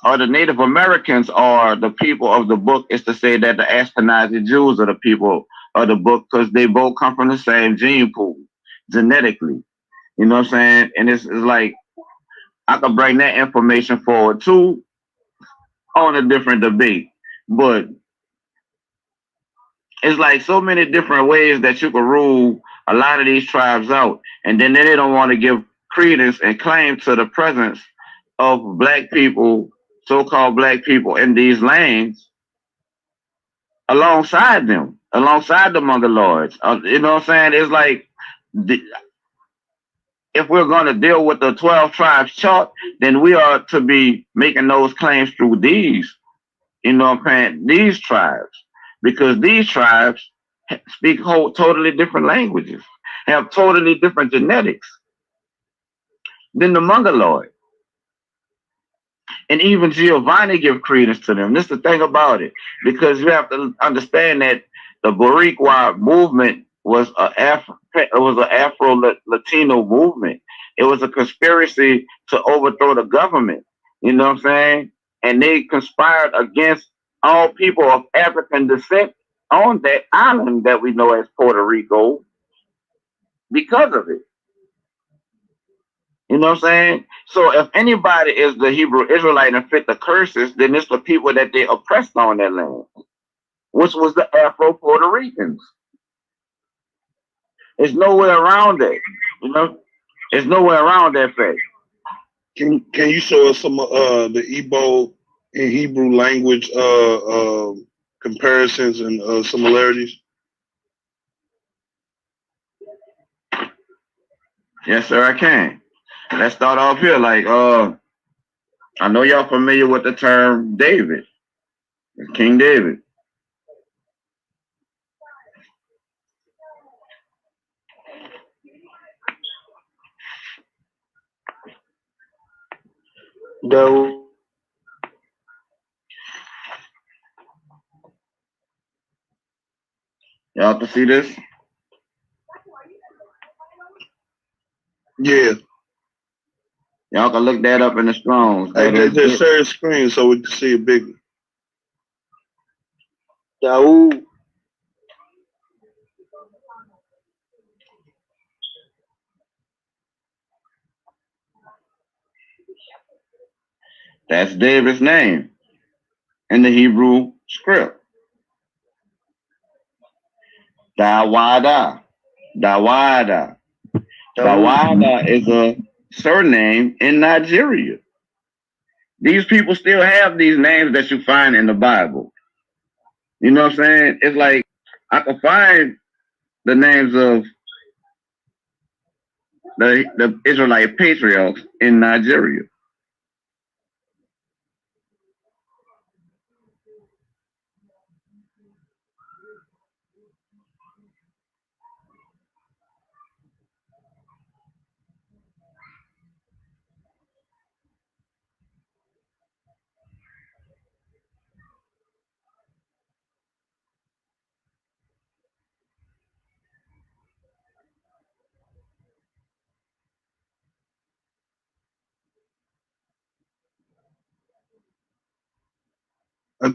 J: the Native Americans are the people of the book is to say that the Ashkenazi Jews are the people of the book, because they both come from the same gene pool genetically. You know what I'm saying? And it's like, I could bring that information forward too on a different debate. But it's like so many different ways that you can rule a lot of these tribes out. And then they don't want to give credence and claim to the presence of black people, so-called black people in these lands alongside them, alongside the Mother Lords. You know what I'm saying? It's like, if we're going to deal with the 12 tribes chart, then we are to be making those claims through these, these tribes, because these tribes speak totally different languages, have totally different genetics than the Mongoloid. And even Giovanni give credence to them. This is the thing about it, because you have to understand that the Boricua movement was an Afro-Latino movement. It was a conspiracy to overthrow the government. You know what I'm saying? And they conspired against all people of African descent on that island that we know as Puerto Rico because of it. You know what I'm saying? So if anybody is the Hebrew Israelite and fit the curses, then it's the people that they oppressed on that land, which was the Afro-Puerto Ricans. There's no way around that. There's no way around that fact.
H: Can you show us some the Igbo and Hebrew language comparisons and similarities?
J: Yes, sir, I can. Let's start off here. Like, I know y'all familiar with the term David, King David. Y'all can see this?
H: Yeah.
J: Y'all can look that up in the Strongs.
H: Hey, just share the screen so we can see it bigger.
F: Yahoo.
J: That's David's name in the Hebrew script. Dawada. Dawada. Dawada is a surname in Nigeria. These people still have these names that you find in the Bible. You know what I'm saying? It's like I can find the names of the Israelite patriarchs in Nigeria.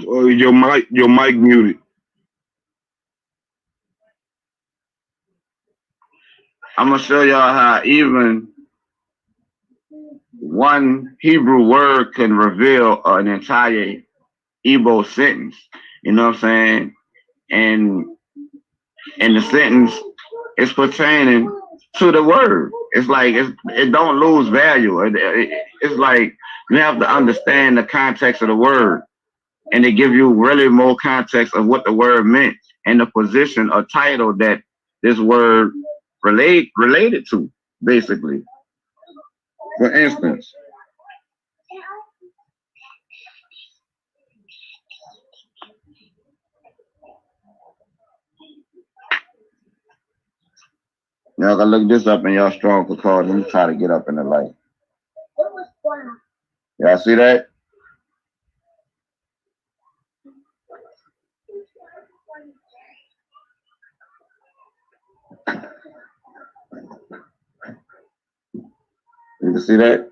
H: Your mic muted.
J: I'm gonna show y'all how even one Hebrew word can reveal an entire Igbo sentence. You know what I'm saying? And the sentence is pertaining to the word. It's like it don't lose value. It's like you have to understand the context of the word, and they give you really more context of what the word meant and the position or title that this word related to, basically. For instance, y'all gotta look this up in y'all strong for cause. Let me try to get up in the light. Y'all see that? You can see that?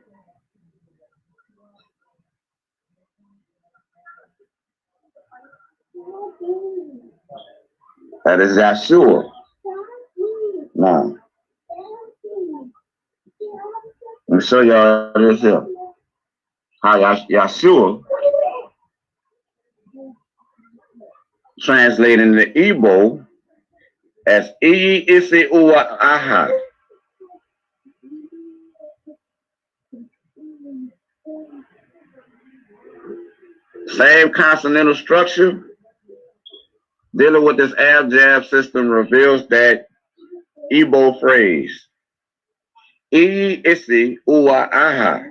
J: That is Yahshua. Now, let me show y'all this here. How Yahshua translated into Igbo as Iyi Isi Uwa Aha. Same consonantal structure. Dealing with this ab-jab system reveals that Igbo phrase. Iyi Isi Uwa Aha.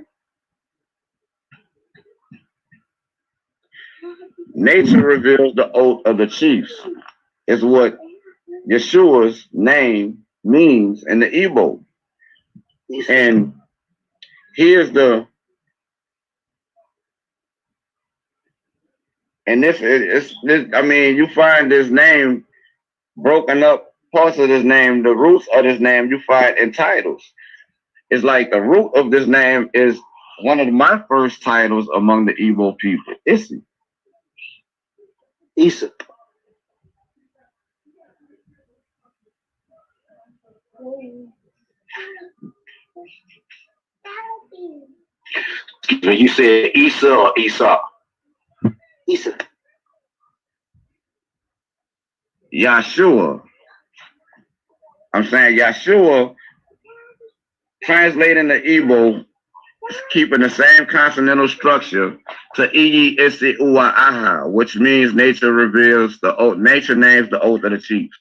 J: Nature reveals the oath of the chiefs, is what Yeshua's name means in the Igbo. And here's the, and this, I mean, you find this name broken up, parts of this name, the roots of this name you find in titles. It's like the root of this name is one of my first titles among the Igbo people. Isi.
F: Isa.
I: When you said Isa or Esau?
F: Isa.
J: Yahshua. I'm saying Yahshua, translating the Igbo, keeping the same consonantal structure to Iyi Isi Uwa Aha, which means nature reveals the oath, nature names the oath of the chiefs.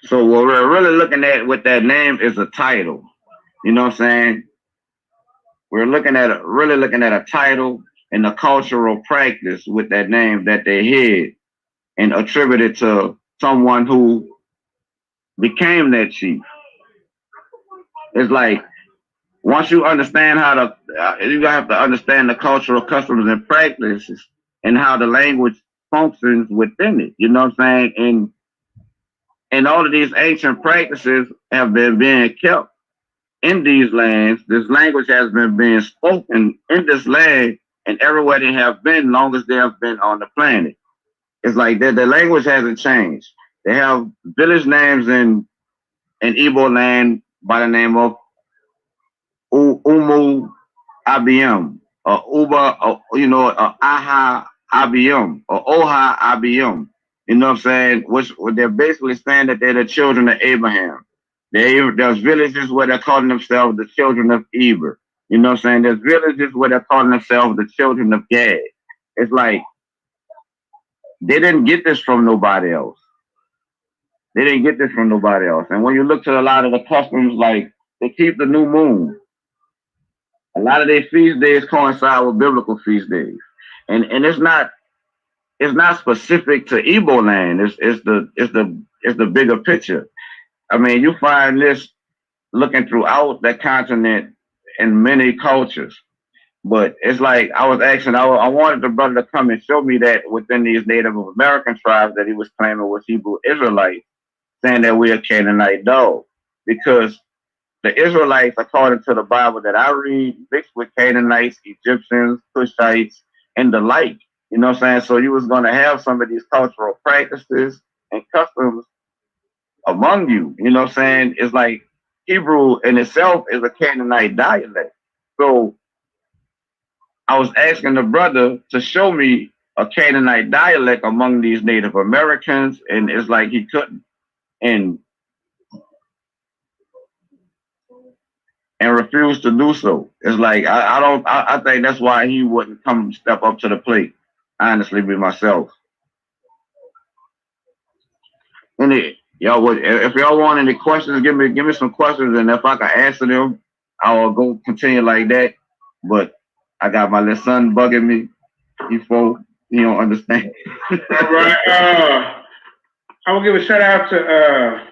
J: So what we're really looking at with that name is a title. You know what I'm saying? We're really looking at a title and a cultural practice with that name that they had and attributed to someone who became that chief. It's like once you understand how to, you have to understand the cultural customs and practices and how the language functions within it. You know what I'm saying? And all of these ancient practices have been being kept in these lands. This language has been being spoken in this land and everywhere they have been, long as they have been on the planet. It's like the language hasn't changed. They have village names in Igbo land by the name of Umu Abiyam, or Uba, or, Aha Abiyam, or Oha Abiyam. You know what I'm saying? Which they're basically saying that they're the children of Abraham. There's villages where they're calling themselves the children of Eber. You know what I'm saying? There's villages where they're calling themselves the children of Gad. It's like they didn't get this from nobody else. They didn't get this from nobody else. And when you look to a lot of the customs, like they keep the new moon. A lot of their feast days coincide with biblical feast days. And it's not specific to Igbo land. It's the bigger picture. I mean, you find this looking throughout that continent in many cultures. But it's like I was asking, I wanted the brother to come and show me that within these Native American tribes that he was claiming was Hebrew Israelites, saying that we are Canaanite dog. Because the Israelites, according to the Bible that I read, mixed with Canaanites, Egyptians, Cushites, and the like. You know what I'm saying? So you was going to have some of these cultural practices and customs among you. You know what I'm saying? It's like Hebrew in itself is a Canaanite dialect. So I was asking the brother to show me a Canaanite dialect among these Native Americans, and it's like he couldn't. And refused to do so. It's like I think that's why he wouldn't come step up to the plate. Honestly, be myself. And if y'all want any questions, give me some questions, and if I can answer them, I'll go continue like that. But I got my little son bugging me. He don't understand.
E: All right. I will give a shout out to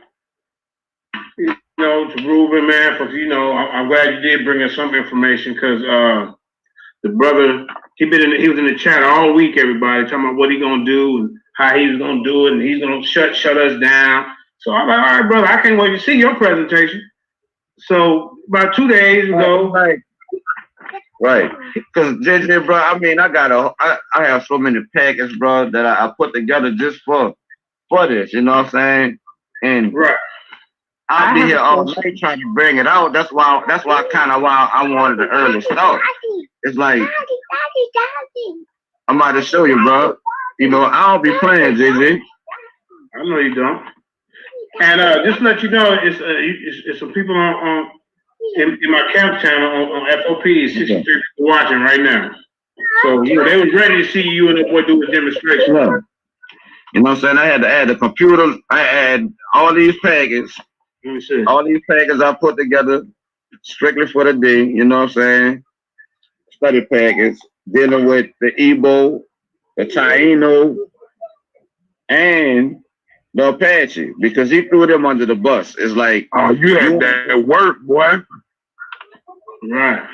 E: to Ruben, man, for I'm glad you did bring us some information, because the brother he was in the chat all week, everybody talking about what he gonna do and how he was gonna do it, and he's gonna shut us down. So I'm like, all right, brother, I can't wait to see your presentation. So about 2 days ago,
J: right? Because JJ, bro, I mean, I have so many packets, bro, that I put together just for this. You know what I'm saying? And
E: right.
J: I'll be here all night trying to bring it out. That's why I wanted the early start. It's like I'm about to show you, bro. I don't be playing, JJ.
E: I know you don't. And just to let you know, it's some people in my camp channel on F.O.P.E. 63 people watching right now. So they was ready to see you and the boy do a demonstration.
J: Yeah. You know what I'm saying? I had to add the computer. I had all these packets.
E: Let me see.
J: All these packets I put together strictly for the day. You know what I'm saying? Study packets dealing with the Igbo, the Taino, and the Apache, because he threw them under the bus. It's like,
H: oh, you had that work, boy.
E: Right.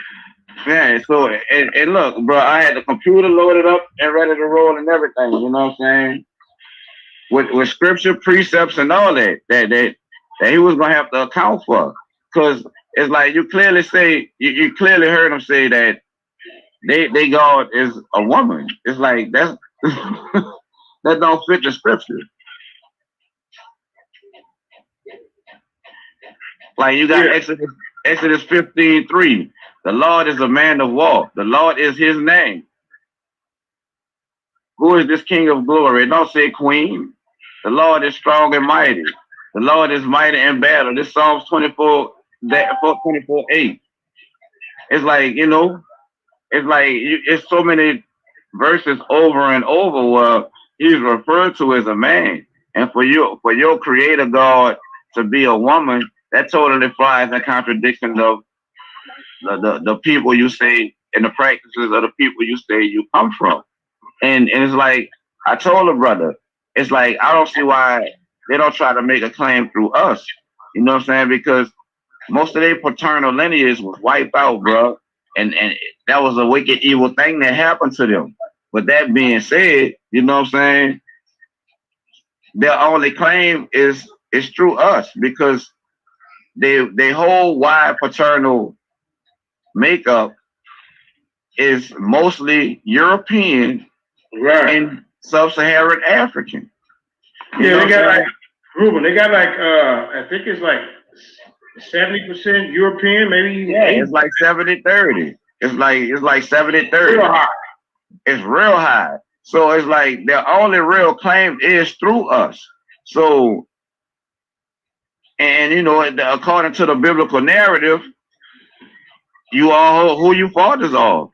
J: Yeah, so, and look, bro, I had the computer loaded up and ready to roll and everything, you know what I'm saying? With scripture, precepts, and all that he was going to have to account for. Because it's like, you clearly heard him say that they God is a woman. It's like, that's that don't fit the scripture. Like you got Exodus 15:3. The Lord is a man of war. The Lord is his name. Who is this King of glory? Don't say queen. The Lord is strong and mighty. The Lord is mighty in battle. This Psalms 24:8. It's like, it's so many verses over and over where he's referred to as a man. And for your creator God to be a woman, that totally flies in contradiction of the people you say and the practices of the people you say you come from. And it's like, I told a brother, it's like, I don't see why they don't try to make a claim through us. You know what I'm saying? Because most of their paternal lineage was wiped out, bro. And that was a wicked, evil thing that happened to them. But that being said, you know what I'm saying? Their only claim is through us because they whole wide paternal makeup is mostly European and sub-Saharan African.
E: Yeah, they got like Ruben. They got like I think it's like 70% European, maybe.
J: Yeah, it's like 70-30. It's like 70-30. Real high. It's real high. So it's like their only real claim is through us. So, and you know, according to the biblical narrative, you are who your fathers are.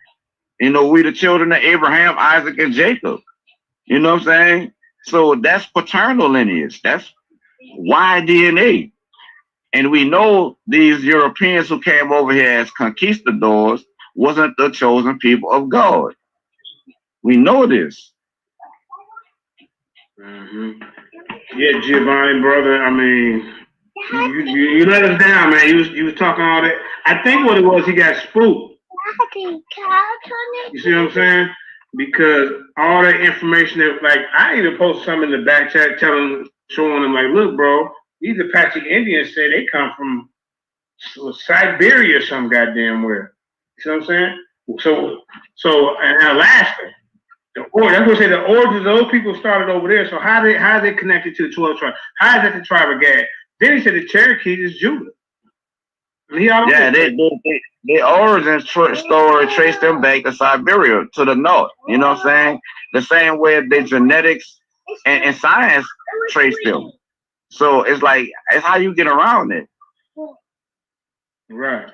J: You know, we the children of Abraham, Isaac, and Jacob. You know what I'm saying? So that's paternal lineage. That's Y DNA. And we know these Europeans who came over here as conquistadors wasn't the chosen people of God. We know this.
E: Mm-hmm. Yeah, Giovanni, brother. I mean, you let us down, man. You was talking all that. I think what it was, he got spooked. You see what I'm saying? Because all that information that, like, I even posted something in the back chat showing them, like, look, bro, these Apache Indians say they come from Siberia or some goddamn where. You see what I'm saying? So in Alaska. That's what I say. The origins of those people started over there. So how they connected to the 12 tribes? How is that the tribe of Gad? Then he said the Cherokee is Judah.
J: Yeah, their origins story traced them back to Siberia, to the north. You know what I'm saying? The same way their genetics and science trace them. So it's like it's how you get around it.
E: Right.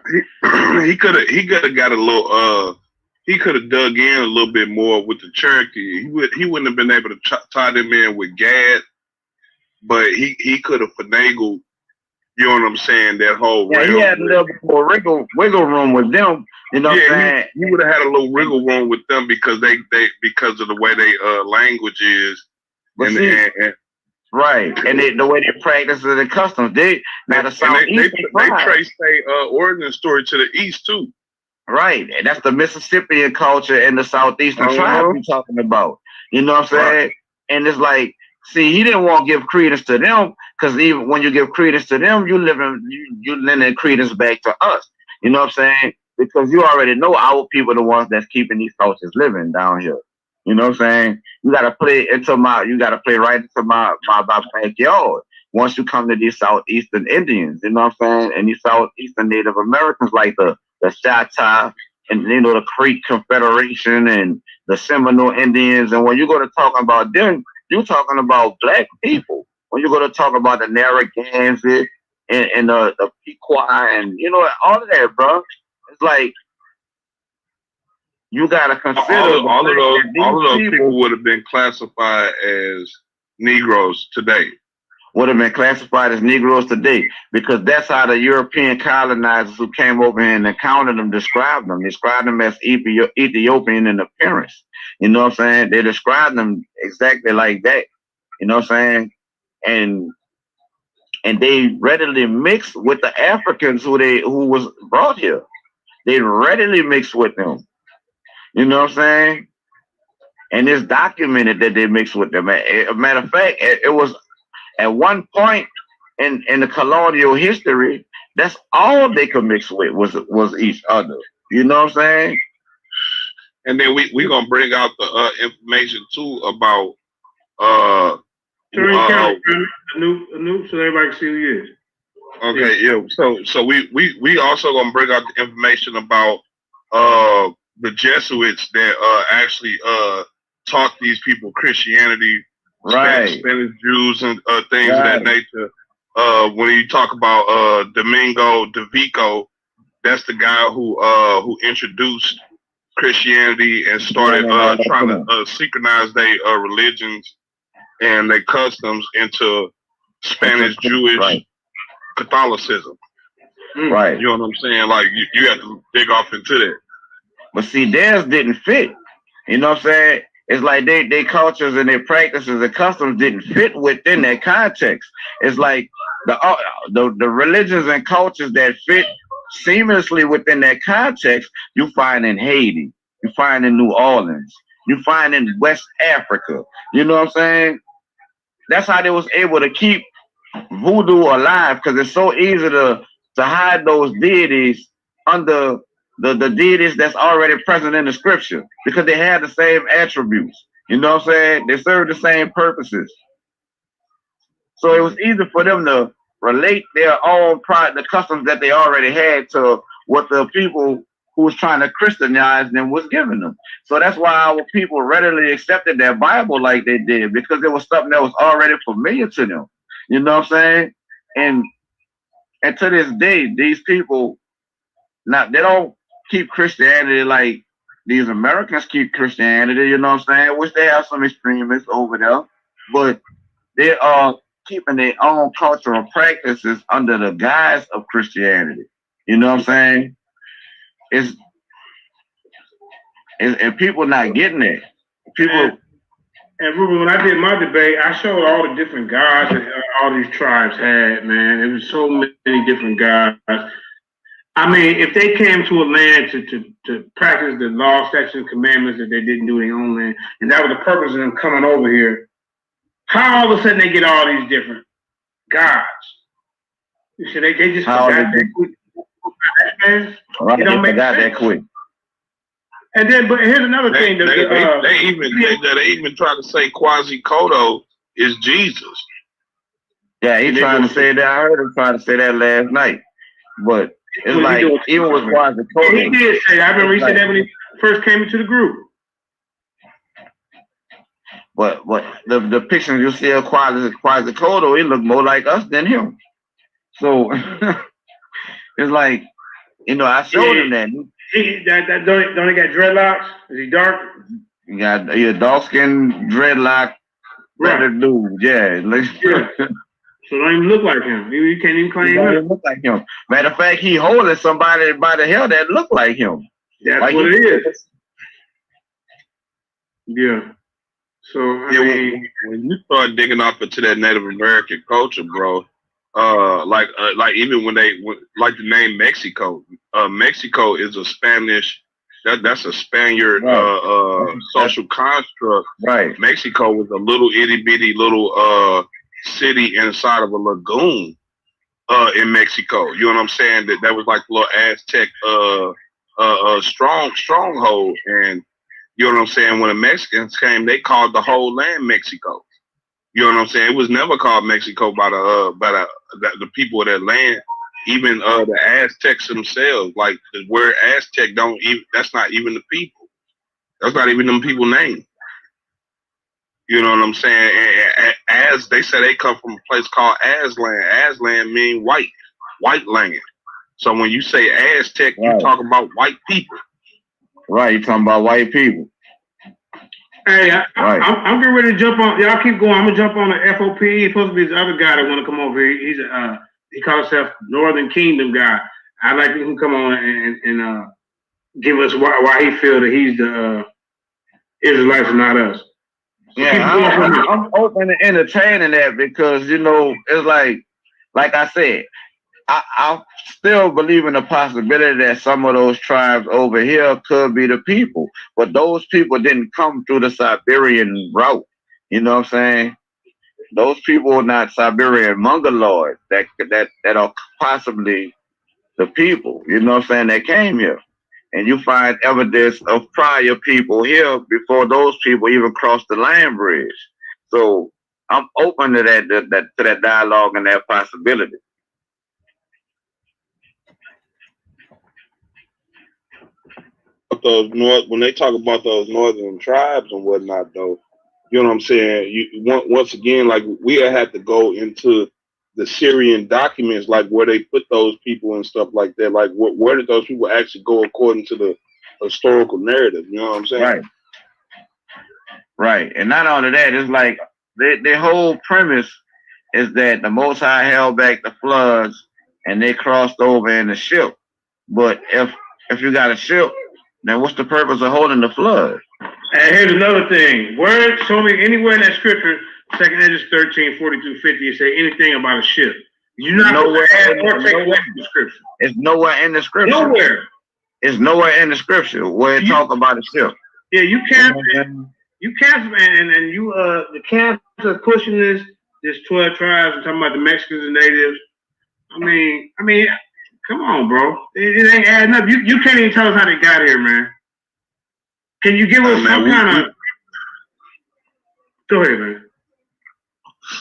H: He could have got a little he could have dug in a little bit more with the Cherokee. He wouldn't have been able to tie them in with Gad, but he could have finagled. You know what I'm saying? That whole
J: he had a little bit more wiggle room with them. You know what I'm saying?
H: He would have had a little wiggle room with them because they because of the way they language is.
J: Right, and the way they practice and the customs. They trace
H: their origin story to the east too.
J: Right, and that's the Mississippian culture and the southeastern tribe we're talking about. You know what I'm saying? Right. And it's like, see, he didn't want to give credence to them because even when you give credence to them, you lending credence back to us. You know what I'm saying? Because you already know our people are the ones that's keeping these cultures living down here. You know what I'm saying? You gotta play right into my backyard. Once you come to these southeastern Indians, you know what I'm saying? And these southeastern Native Americans like the Choctaw and you know the Creek Confederation and the Seminole Indians. And when you go to talking about them, you're talking about black people. When you go to talk about the Narragansett and the Pequot and you know all of that, bro. It's like you gotta consider
H: all of those people would have been classified as Negroes today.
J: Would have been classified as Negroes today because that's how the European colonizers who came over here and encountered them described them. They described them as Ethiopian in appearance. You know what I'm saying? They described them exactly like that. You know what I'm saying? And they readily mixed with the Africans who was brought here. They readily mixed with them. You know what I'm saying? And it's documented that they mixed with them. As a matter of fact, it was at one point in the colonial history, that's all they could mix with was each other. You know what I'm saying?
H: And then we're gonna bring out the information too about
E: so everybody can see who he is.
H: Okay, yeah. So we also gonna bring out the information about the Jesuits that actually taught these people Christianity,
J: right?
H: Spanish Jews and things of that nature. When you talk about Domingo de Vico, that's the guy who introduced Christianity and started trying to synchronize their religions and their customs into Spanish Jewish Catholicism.
J: Right.
H: You know what I'm saying? Like you have to dig off into that.
J: But see, theirs didn't fit. You know what I'm saying? It's like their cultures and their practices and customs didn't fit within that context. It's like the religions and cultures that fit seamlessly within that context, you find in Haiti, you find in New Orleans, you find in West Africa. You know what I'm saying? That's how they was able to keep voodoo alive, because it's so easy to hide those deities under the deities that's already present in the scripture, because they have the same attributes. You know what I'm saying? They serve the same purposes. So it was easy for them to relate their own the customs that they already had to what the people who was trying to Christianize them was giving them. So that's why our people readily accepted their Bible like they did, because it was something that was already familiar to them. You know what I'm saying? And to this day, these people, now they don't keep Christianity like these Americans keep Christianity, you know what I'm saying? Which they have some extremists over there, but they are keeping their own cultural practices under the guise of Christianity. You know what I'm saying? And people not getting it. People.
E: And Ruben, when I did my debate, I showed all the different gods that all these tribes had, man. It was so many different gods. I mean, if they came to a land to practice the law, statutes, and commandments that they didn't do in their own land, and that was the purpose of them coming over here, how all of a sudden they get all these different gods? You see, they just forgot that quick. Man.
J: Right, it don't make sense. That quick.
E: And then, but here's another thing.
H: They even try to say Quasimodo is Jesus.
J: Yeah, he's trying to say that. I heard him trying to say that last night. But it's like, even with Quasimodo.
E: He did say that. I remember he said that when he first came into the group.
J: But the pictures you see of Quasimodo, he looked more like us than him. So it's like, you know, I showed him that.
E: Don't he got dreadlocks? Is he dark?
J: He got dark skin, dreadlock, right dude. Yeah.
E: So don't even look like him. You can't even claim him.
J: Look like him. Matter of fact, he holding somebody by the hair that look like him.
E: That's like what it is. Yeah. So I mean,
H: when you start digging off into that Native American culture, bro, like even when like the name Mexico, Mexico is a Spanish. That's a Spaniard social construct.
J: Right.
H: Mexico was a little itty bitty little city inside of a lagoon in Mexico. You know what I'm saying? That was like a little Aztec stronghold. And you know what I'm saying? When the Mexicans came, they called the whole land Mexico. You know what I'm saying? It was never called Mexico by the people of that land. Even the Aztecs themselves, like the word Aztec that's not even the people. That's not even them people name. You know what I'm saying? And as they say, they come from a place called Aslan. Aslan mean white land. So when you say Aztec, you're talking about white people.
J: Right, you're talking about white people.
E: Hey, I'm getting ready to jump on. Y'all keep going. I'm gonna jump on the F.O.P.E. He's supposed to be this other guy that want to come over here. He calls himself Northern Kingdom guy. I'd like him to come on and give us why he feel that he's the Israelites and not us. So
J: yeah, I'm open to entertaining that, because you know it's like I said, I still believe in the possibility that some of those tribes over here could be the people, but those people didn't come through the Siberian route. You know what I'm saying? Those people are not Siberian Mongoloids that are possibly the people, you know what I'm saying, that came here. And you find evidence of prior people here before those people even crossed the land bridge. So I'm open to that dialogue and that possibility.
H: When they talk about those northern tribes and whatnot, though, you know what I'm saying? Once again, like we have to go into the Syrian documents, like where they put those people and stuff like that. Like where did those people actually go according to the historical narrative? You know what I'm saying?
J: Right. And not only that, it's like their whole premise is that the Most High held back the floods and they crossed over in a ship. But if you got a ship, then what's the purpose of holding the flood?
E: And here's another thing. Show me anywhere in that scripture, 2 Esdras 13, 42, 50, it say anything about a ship. You're not
J: nowhere
E: add
J: in,
E: or take
J: nowhere,
E: away from the scripture.
J: it's nowhere in the scripture.
E: Nowhere.
J: It's nowhere in the scripture where it talk about a ship.
E: Yeah, you can't. You can't, and you the camps are pushing this 12 tribes and talking about the Mexicans and natives. I mean, come on, bro. It ain't adding up. You can't even tell us how they got here, man. Can you give us some kind of? Go ahead, man.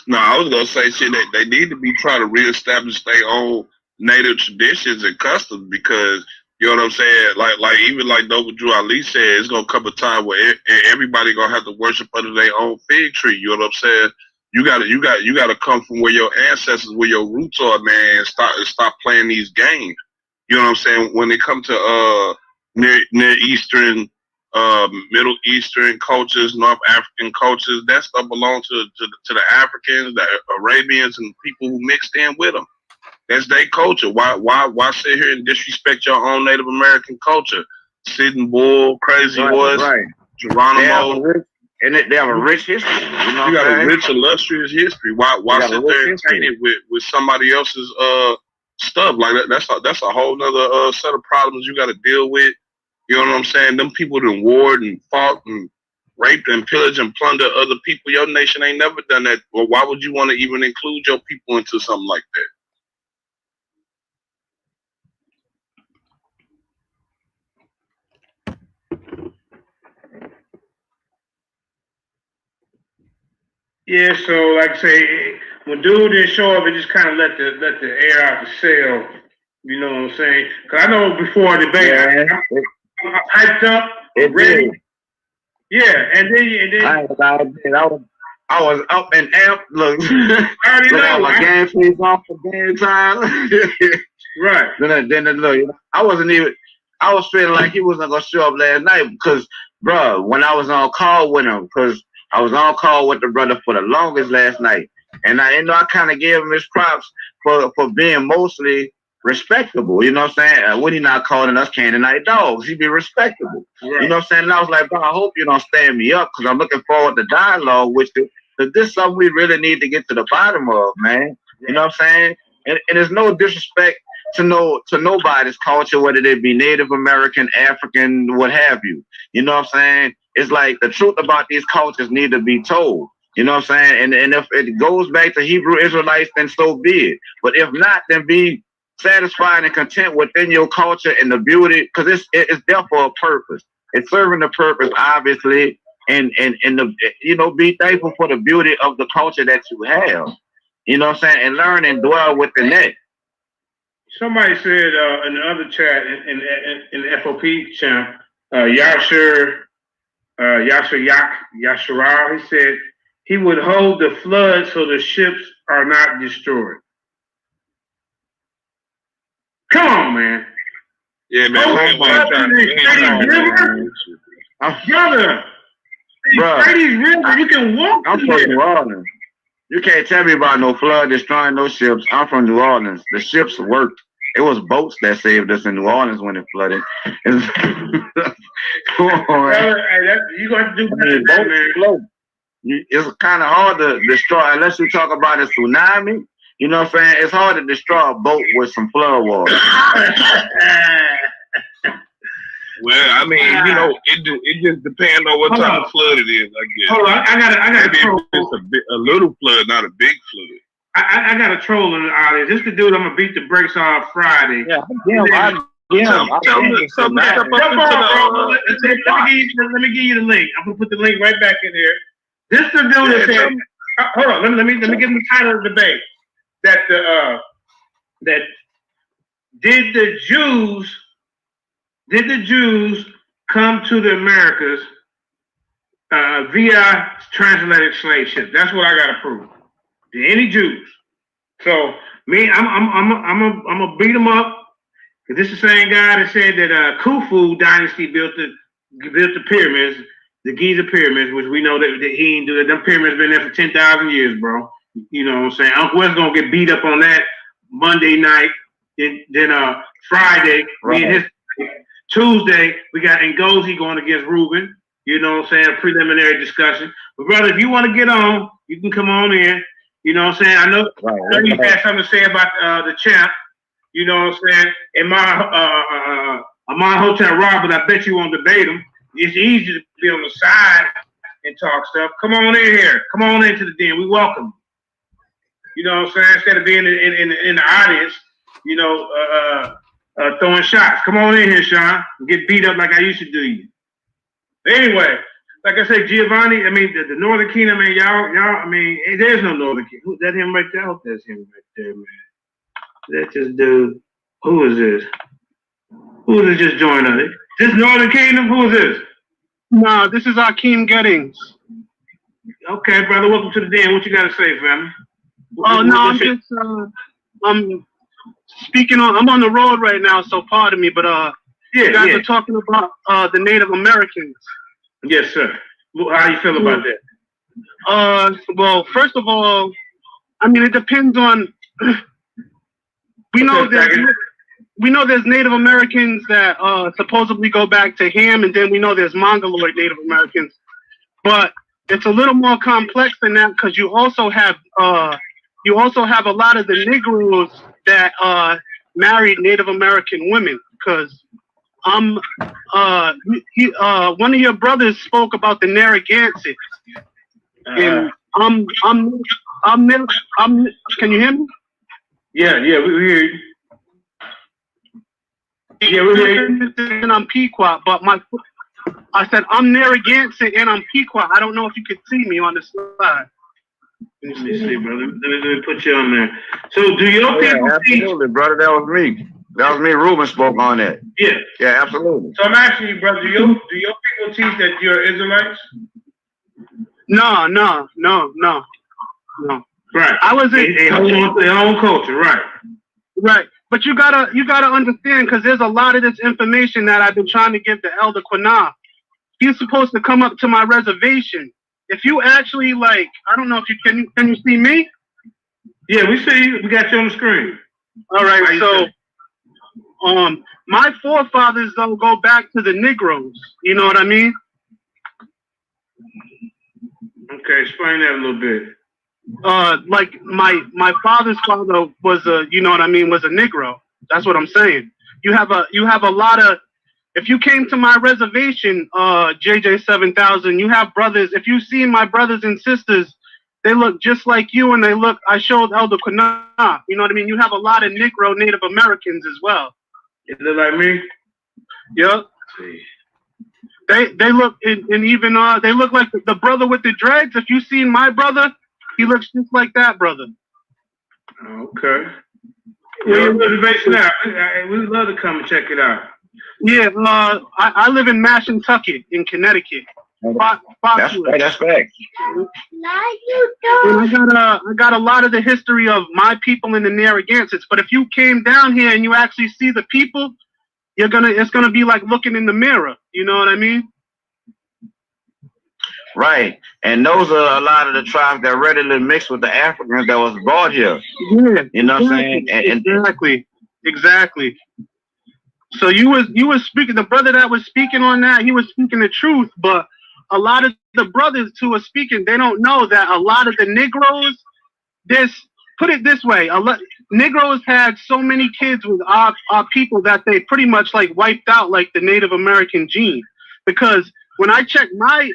H: No, I was gonna say shit. They need to be trying to reestablish their own native traditions and customs because you know what I'm saying. Like even like Noble Drew Ali said, it's gonna come a time where everybody gonna have to worship under their own fig tree. You know what I'm saying? You gotta come from where your ancestors, where your roots are, man, and stop playing these games. You know what I'm saying? When it comes to Near Eastern, Middle Eastern cultures, North African cultures, that stuff belongs to the Africans, the Arabians, and people who mixed in with them. That's their culture. Why sit here and disrespect your own Native American culture? Sitting Bull, Crazy Horse,
J: right.
H: Geronimo.
J: They have a rich history. You know,
H: you got a rich, illustrious history. Why sit there and taint it with somebody else's stuff like that? That's a whole nother set of problems you got to deal with. You know what I'm saying? Them people that warred and fought and raped and pillaged and plundered other people. Your nation ain't never done that. Well, why would you want to even include your people into something like that?
E: Yeah, so like I say, when dude didn't show up, it just kind of let the air out the sail. You know what I'm saying? Cause I know before the debate, I'm hyped up, ready. Yeah, and then
J: I was up and amped. Look, I already know my game face off for game time.
E: Right.
J: Then look, I was feeling like he wasn't gonna show up last night because, bro, when I was on call with him, because I was on call with the brother for the longest last night, and I kind of gave him his props for being mostly respectable. You know what I'm saying? When he not calling us Canaanite dogs, he be respectable. Right. You know what I'm saying? And I was like, bro, I hope you don't stand me up because I'm looking forward to dialogue with you. Because this is something we really need to get to the bottom of, man. Right. You know what I'm saying? And there's no disrespect to nobody's culture, whether they be Native American, African, what have you. You know what I'm saying? It's like the truth about these cultures need to be told. You know what I'm saying? And if it goes back to Hebrew Israelites, then so be it. But if not, then be satisfied and content within your culture and the beauty, because it's there for a purpose. It's serving the purpose, obviously, and be thankful for the beauty of the culture that you have. You know what I'm saying? And learn and dwell within that.
E: Somebody said in the other chat in the F.O.P.E champ, Yashar Yashara, he said he would hold the flood so the ships are not destroyed. Come on, man.
H: Yeah, man.
E: Brother, these rivers, you can walk.
J: I'm from New Orleans. You can't tell me about no flood destroying no ships. I'm from New Orleans. The ships worked. It was boats that saved us in New Orleans when it flooded. Come on, man.
E: You got to do that, man.
J: It's kind of hard to destroy unless you talk about a tsunami. You know what I'm saying? It's hard to destroy a boat with some flood water.
H: Well, I mean, it just depends on what type of flood it is, I guess.
E: Hold on, I got
H: it's a little flood, not a big flood.
E: I got a troll in the audience. This the dude I'm gonna beat the brakes on Friday.
J: Yeah,
E: let me give you the link. I'm gonna put the link right back in here. This the dude that said, hold on, let me give him the title of the debate. That did the Jews come to the Americas via transatlantic slave ships? That's what I got to prove. Did any Jews? So me, I'm gonna beat them up. This is the same guy that said that Khufu dynasty built the pyramids, the Giza pyramids, which we know that he ain't do that. Them pyramids been there for 10,000 years, bro. You know what I'm saying? Uncle Wes gonna get beat up on that Monday night. Then Friday, me and his Tuesday, we got Ngozi going against Ruben. You know what I'm saying? A preliminary discussion. But brother, if you want to get on, you can come on in. You know what I'm saying? I know you had something to say about the champ. You know what I'm saying? In my Hotel Rob, but I bet you won't debate him. It's easy to be on the side and talk stuff. Come on in here. Come on into the den. We welcome you. You know what I'm saying? Instead of being in the audience, you know, throwing shots. Come on in here, Sean. Get beat up like I used to do you. Anyway, like I said, Giovanni, I mean, the Northern Kingdom, man, y'all, I mean, there's no Northern Kingdom. That him right there? I hope that's him right there, man. That's this dude. Who is this? Who is this just joined us? This Northern Kingdom? Who is this?
K: No, this is Akeem Gettings.
E: Okay, brother, welcome to the den. What you got to say, family?
K: Oh, no, I'm just, I'm speaking on, I'm on the road right now, so pardon me, but, you guys are talking about, the Native Americans.
E: Yes, sir. How you feel about that?
K: Well, first of all, I mean, it depends on, we know there's Native Americans that supposedly go back to Ham, and then we know there's Mongoloid Native Americans. But it's a little more complex than that because you also have a lot of the Negroes that married Native American women. Because one of your brothers spoke about the Narragansetts, and can you hear me?
E: Yeah, we hear you. Yeah, we hear you.
K: And I'm Pequot, but I said I'm Narragansett and I'm Pequot. I don't know if you could see me on the slide.
E: Let me see, brother. Let me put you on there. So, do your people
J: absolutely, brother? That was me. That was me. Ruben spoke on that.
E: Yeah.
J: Yeah, absolutely.
E: So I'm asking you, brother. Do your people teach that you're Israelites?
K: No.
E: Right.
K: I was in
E: their own culture, right?
K: Right. But you gotta understand, because there's a lot of this information that I've been trying to give to Elder Qanath. He's supposed to come up to my reservation. If you actually I don't know if you can you see me?
E: Yeah, we see you. We got you on the screen.
K: All right. So, my forefathers though go back to the Negroes. You know what I mean?
E: Okay, explain that a little bit.
K: Like my father's father was was a Negro. That's what I'm saying. You have a lot of, if you came to my reservation, JJ 7000, you have brothers. If you see my brothers and sisters, they look just like you, and I showed Elder Qanath. You know what I mean? You have a lot of Negro Native Americans as well.
E: They look like me?
K: Yep. They look, and even they look like the brother with the dreads. If you seen my brother, he looks just like that brother.
E: Okay. Well, reservation out. We'd love to come and check it out.
K: Yeah, I live in Mashantucket in Connecticut.
J: That's fact.
K: And I got a lot of the history of my people in the Narragansetts. But if you came down here and you actually see the people, it's gonna be like looking in the mirror. You know what I mean?
J: Right. And those are a lot of the tribes that readily mix with the Africans that was brought here.
K: Yeah.
J: You know what I'm saying?
K: Exactly. So you was speaking, the brother that was speaking on that, he was speaking the truth, but a lot of the brothers who are speaking, they don't know that a lot of the Negroes, put it this way, Negroes had so many kids with our people that they pretty much like wiped out like the Native American gene. Because when I check my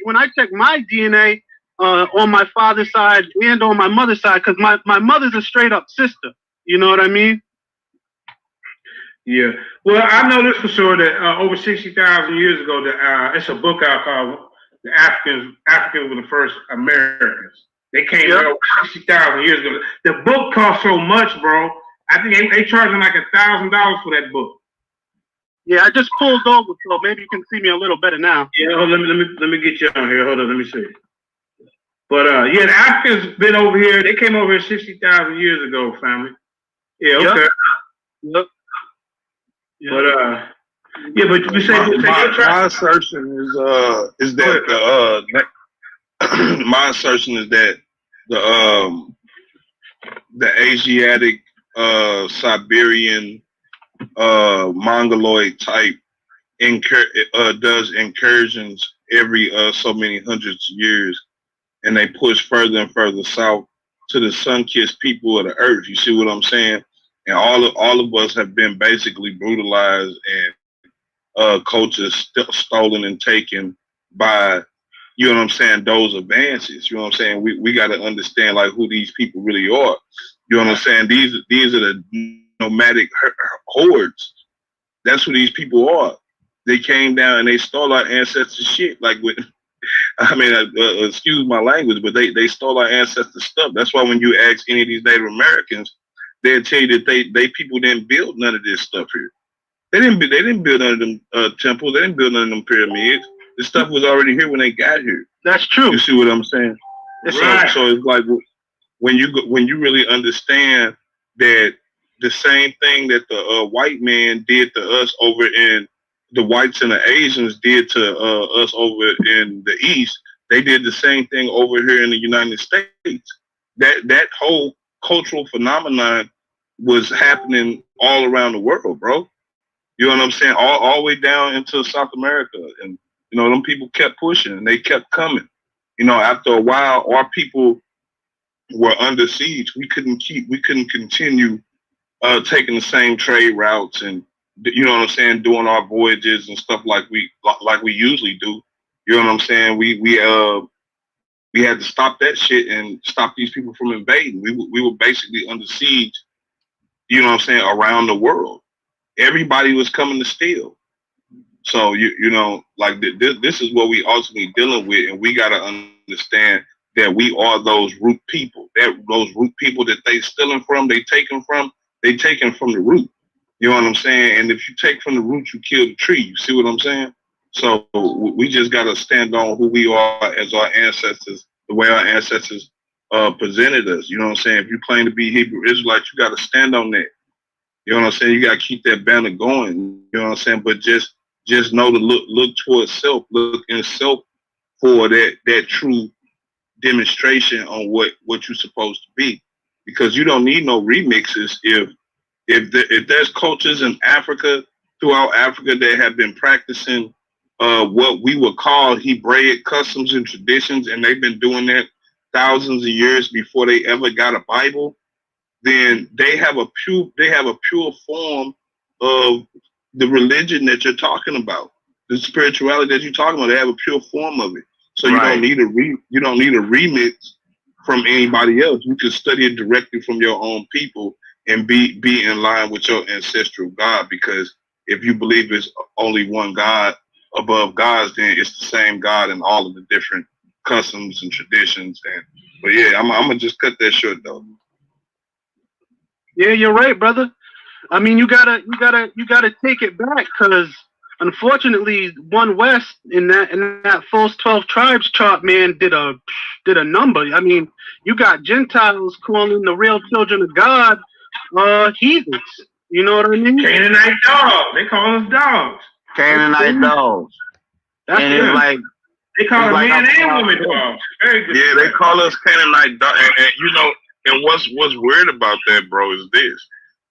K: DNA on my father's side and on my mother's side, because my mother's a straight up sister. You know what I mean?
E: Yeah. Well, I know this for sure that over 60,000 years ago, it's a book out called "The Africans Were the First Americans." They came there over 60,000 years ago. The book cost so much, bro. I think they charging like $1,000 for that book.
K: Yeah, I just pulled over, so maybe you can see me a little better now.
E: Yeah, let me get you on here. Hold on, let me see. But the Africans been over here. They came over here 60,000 years ago, family. Yeah, okay.
K: Yep.
E: But you say
H: my assertion is that my assertion is that the Asiatic Siberian Mongoloid type does incursions every so many hundreds of years, and they push further and further south to the sun-kissed people of the earth. You see what I'm saying? And all of us have been basically brutalized and cultures stolen and taken by, you know what I'm saying, those advances. You know what I'm saying? We got to understand like who these people really are. You know what I'm saying? These are the nomadic hordes. That's who these people are. They came down and they stole our ancestors' shit. Like with, I mean, excuse my language, but they stole our ancestors' stuff. That's why when you ask any of these Native Americans, they'll tell you that they people didn't build none of this stuff here. They didn't build none of them temples. They didn't build none of them pyramids. This stuff was already here when they got here.
K: That's true.
H: You see what I'm saying?
K: Right.
H: So it's like when you really understand that the same thing that the white man did to us over in the whites and the Asians did to us over in the East, they did the same thing over here in the United States. That whole cultural phenomenon was happening all around the world, bro. You know what I'm saying? All the way down into South America. And, you know, them people kept pushing and they kept coming. You know, after a while, our people were under siege. We couldn't continue taking the same trade routes and, you know what I'm saying, doing our voyages and stuff like we usually do. You know what I'm saying? We had to stop that shit and stop these people from invading. We were basically under siege, you know what I'm saying, around the world. Everybody was coming to steal. So you know, like this is what we ultimately dealing with, and we gotta understand that we are those root people. Those root people that they stealing from, they taking from the root. You know what I'm saying? And if you take from the root, you kill the tree. You see what I'm saying? So we just gotta stand on who we are as our ancestors, the way our ancestors presented us. You know what I'm saying? If you claim to be Hebrew Israelite, you gotta stand on that. You know what I'm saying? You gotta keep that banner going. You know what I'm saying? But just know to look towards self, look in self for that true demonstration on what you're supposed to be. Because you don't need no remixes if there's cultures in Africa, throughout Africa, that have been practicing what we would call Hebraic customs and traditions, and they've been doing that thousands of years before they ever got a Bible, then they have a pure form of the religion that you're talking about, the spirituality that you're talking about. They have a pure form of it. So you don't need a remix from anybody else. You can study it directly from your own people and be in line with your ancestral God. Because if you believe it's only one God above gods, then it's the same God in all of the different customs and traditions. But yeah, I'm gonna just cut that short though.
K: Yeah, you're right, brother. I mean, you gotta take it back, because unfortunately, One West in that false 12 tribes chart, man, did a number. I mean, you got Gentiles calling the real children of God heathens. You know what I mean?
E: Canaanite dogs. They call us dogs.
J: Canaanite dogs.
K: That's
J: and
K: it.
J: It's like
E: they call
J: like
E: men and women dogs. Very good.
H: Yeah, they call us Canaanite dogs. And you know, and what's weird about that, bro, is this.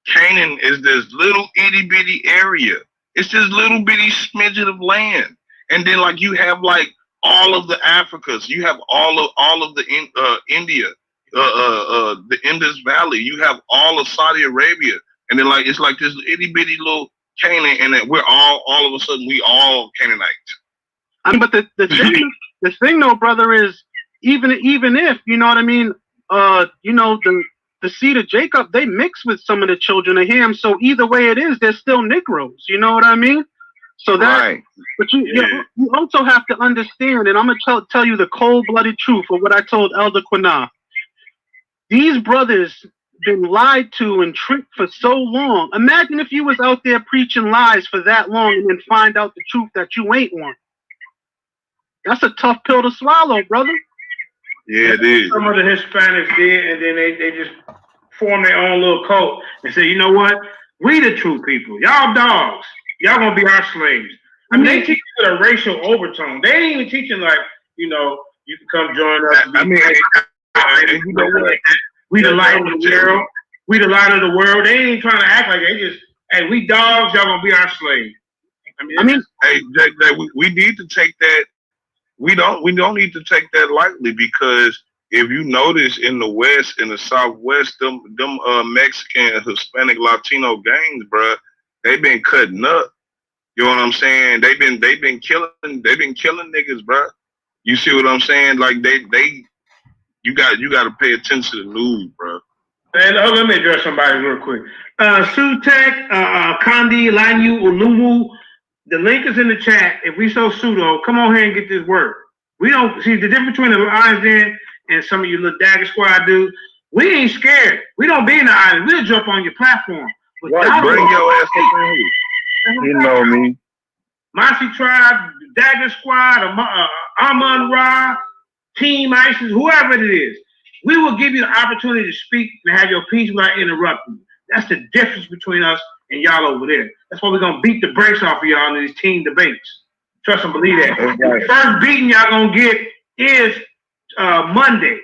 H: Canaan is this little itty bitty area. It's this little bitty smidget of land. And then like you have like all of the Africas, you have all of the India, the Indus Valley, you have all of Saudi Arabia, and then like it's like this itty bitty little Canaan, and then we're all of a sudden we all Canaanites.
K: I mean, but the thing though, brother, is even if, you know what I mean, you know, the seed of Jacob, they mix with some of the children of Ham. So either way it is, they're still Negroes. You know what I mean? So that, right. But you also have to understand, and I'm gonna tell you the cold-blooded truth of what I told Elder Qanath. These brothers been lied to and tricked for so long. Imagine if you was out there preaching lies for that long and then find out the truth that you ain't one. That's a tough pill to swallow, brother.
H: Yeah, it is.
E: Some of the Hispanics did, and then they just formed their own little cult and say, you know what? We the true people. Y'all dogs. Y'all gonna be our slaves. I mean, they teach with a racial overtone. They ain't even teaching like, you know, you can come join us.
H: I mean, you know what?
E: We the light of the world. We the light of the world. They ain't trying to act like they just, hey, we dogs. Y'all gonna be our slaves. I mean,
H: hey, we need to take that. We don't need to take that lightly, because if you notice in the West, in the Southwest, them Mexican, Hispanic, Latino gangs, bruh, they been cutting up. You know what I'm saying? They've been killing niggas, bruh. You see what I'm saying? Like you got to pay attention to the news, bruh.
E: And let me address somebody real quick. Sutek, Kandi, Lanyu, Ulumu, the link is in the chat. If we so pseudo, come on here and get this work. We don't see the difference between the LionsDen and some of you little Dagger Squad dudes. We ain't scared. We don't be in the island. We'll jump on your platform.
H: Right, bring your ass up in here. You know me.
E: Mossy Tribe, Dagger Squad, Amon Ra, Team ISIS, whoever it is. We will give you the opportunity to speak and have your piece without interrupting you. That's the difference between us and y'all over there. That's why we're going to beat the brakes off of y'all in these team debates. Trust and believe that. Right. The first beating y'all going to get is Monday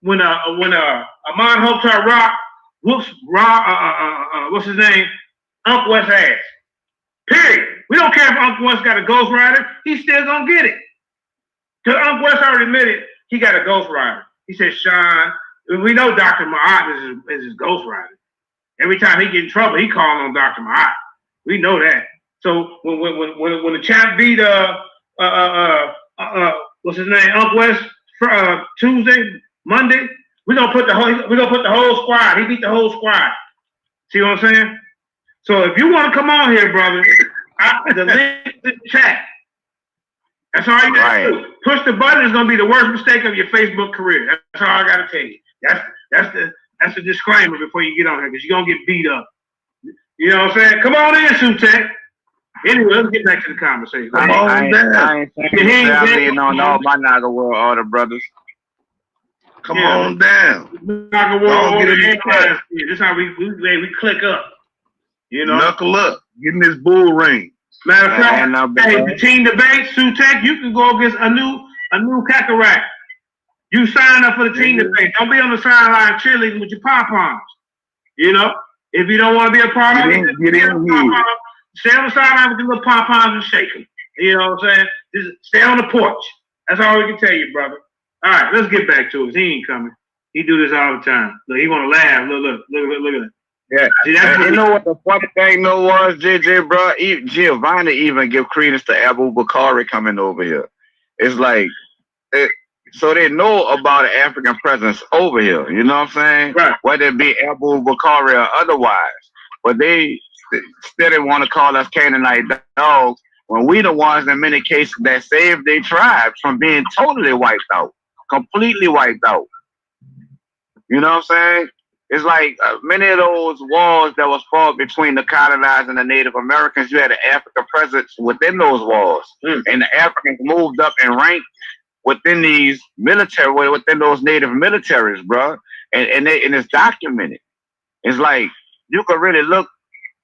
E: when Amon Hotar Rock whoops what's his name? Uncle West ass. Period. We don't care if Uncle West got a Ghost Rider. He's still going to get it. Because Uncle West already admitted he got a Ghost Rider. He said, Sean, we know Dr. Ma'at is his Ghost Rider. Every time he get in trouble, he calling on Dr. Ma'at. We know that. So when the champ beat what's his name, Uncle West Tuesday, Monday, we're gonna put the whole squad. He beat the whole squad. See what I'm saying? So if you want to come on here, brother, the link is in the chat. That's all you got to do. Push the button is gonna be the worst mistake of your Facebook career. That's all I gotta tell you. That's the disclaimer before you get on here, because you're gonna get beat up. You know what I'm saying? Come on in, Sutek. Anyway, let's get back to the conversation.
J: I ain't saying on all my Naga World order brothers.
H: Come on down.
E: Naga World order. This is how we click up. You know,
H: knuckle up. Get in this bull ring.
E: Matter of fact, the team debate, Sutek, you can go against a new Kakarot. You sign up for the team debate. Don't be on the sideline cheerleading with your pom-poms. You know, if you don't want to be a part of it, stay on the sideline with your little pom-poms and shake them. You know what I'm saying? Just stay on the porch. That's all we can tell you, brother. All right, let's get back to it. He ain't coming. He do this all the time. Look, he want to laugh. Look at it.
J: Yeah, see, you know what the funny thing was, JJ, bro? Giovanni even give credence to Abu Bakari coming over here. It's like, so they know about the African presence over here. You know what I'm saying?
E: Right.
J: Whether it be Abu Bakari or otherwise, but they still want to call us Canaanite dogs when we the ones in many cases that saved their tribes from being totally wiped out, completely wiped out. You know what I'm saying? It's like many of those wars that was fought between the colonized and the Native Americans, you had an African presence within those wars. And the Africans moved up in rank within these military, within those Native militaries, bro. And it's documented. It's like, you can really look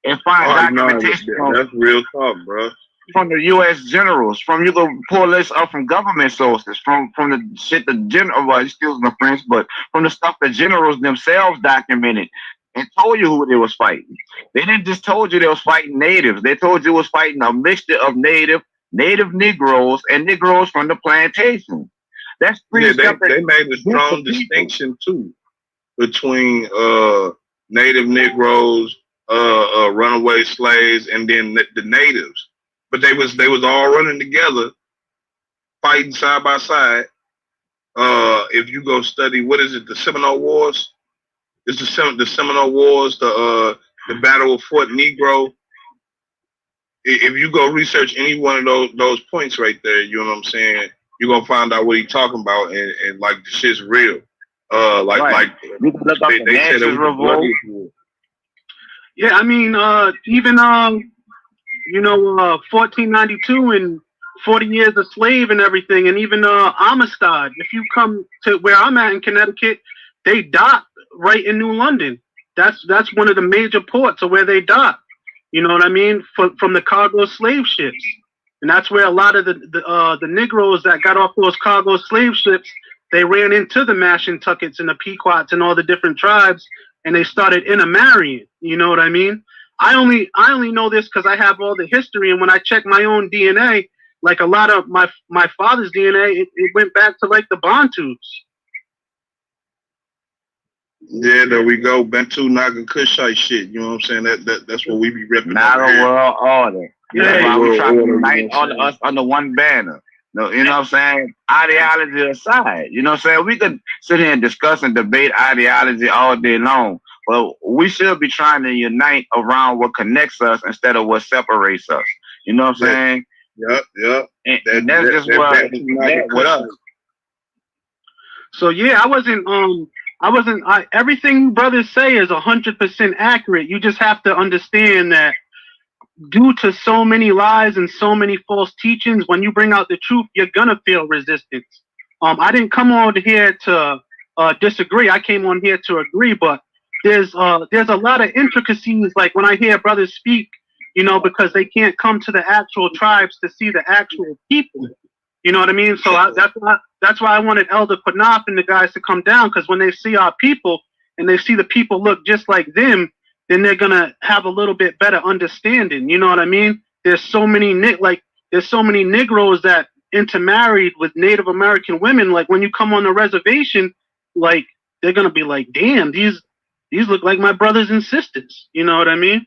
J: and find documentation.
H: That's real talk, bro.
J: From the U.S. generals, you can pull this up from government sources, from the shit the general, well, excuse my French, but from the stuff the generals themselves documented and told you who they was fighting. They didn't just told you they was fighting natives. They told you it was fighting a mixture of native Negroes and Negroes from the plantation. That's pretty.
H: Yeah, they made a strong distinction too between native Negroes, runaway slaves, and then the natives. But they was all running together, fighting side by side. If you go study, what is it? The Seminole Wars. It's the Seminole Wars. The Battle of Fort Negro. If you go research any one of those points right there, you know what I'm saying, you're gonna find out what he's talking about, and like the shit's real. Like they said it was bloody.
K: Yeah, I mean, even 1492 and 40 years a slave and everything, and even Amistad. If you come to where I'm at in Connecticut, they dock right in New London. That's one of the major ports of where they dock. You know what I mean? From the cargo slave ships, and that's where a lot of the Negroes that got off those cargo slave ships, they ran into the Mashantuckets and the Pequots and all the different tribes, and they started intermarrying. You know what I mean? I only know this because I have all the history, and when I check my own DNA, like a lot of my father's DNA, it went back to like the Bantus.
H: Yeah, there we go. Bantu Naga Kushite shit. You know what I'm saying? That's what we be repping.
J: Not a world order. You know why we trying to unite all us under one banner. No, you know what I'm saying? Ideology aside. You know what I'm saying? We could sit here and discuss and debate ideology all day long. But we should be trying to unite around what connects us instead of what separates us. You know what I'm saying?
H: Yep.
J: And that's just what with us.
K: So yeah, everything you brothers say is 100% accurate. You just have to understand that due to so many lies and so many false teachings, when you bring out the truth, you're gonna feel resistance. I didn't come on here to disagree. I came on here to agree, but there's a lot of intricacies. Like when I hear brothers speak, you know, because they can't come to the actual tribes to see the actual people. You know what I mean? So that's why I wanted Elder Qanath and the guys to come down, because when they see our people and they see the people look just like them, then they're gonna have a little bit better understanding. You know what I mean? There's so many Negroes that intermarried with Native American women. Like when you come on the reservation, like they're gonna be like, damn, these look like my brothers and sisters. You know what I mean?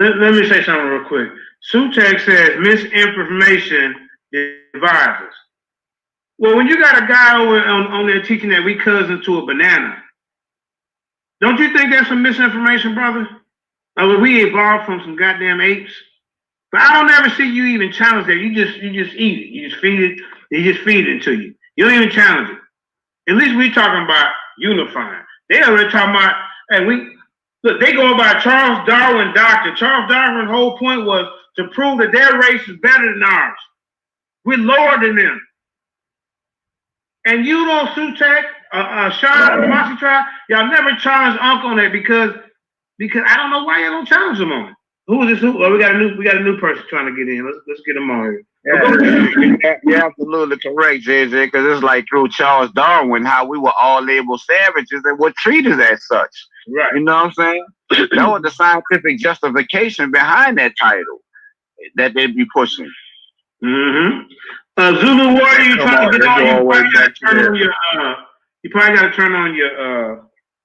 E: Let me say something real quick. Sutek says misinformation divides us. Well, when you got a guy over on there teaching that we cousins to a banana, don't you think that's some misinformation, brother? We evolved from some goddamn apes. But I don't ever see you even challenge that. You just eat it. You just feed it. They just feed it to you. You don't even challenge it. At least we talking about unifying. They already talking about, look, they go by Charles Darwin doctrine. Charles Darwin's whole point was to prove that their race is better than ours. We're lower than them. And you don't, Sutek, Sean, the Mossy tribe, y'all never challenged Uncle on that because I don't know why y'all don't challenge him on it. Who is this? Well, we got a new person trying to get in. Let's get him on here.
J: Yeah, you're absolutely correct, JJ, because it's like through Charles Darwin how we were all labeled savages and were treated as such.
E: Right.
J: You know what I'm saying? That was the scientific justification behind that title that they'd be pushing.
E: Mm-hmm. Zulu Warrior, you trying to get on? You probably got to turn on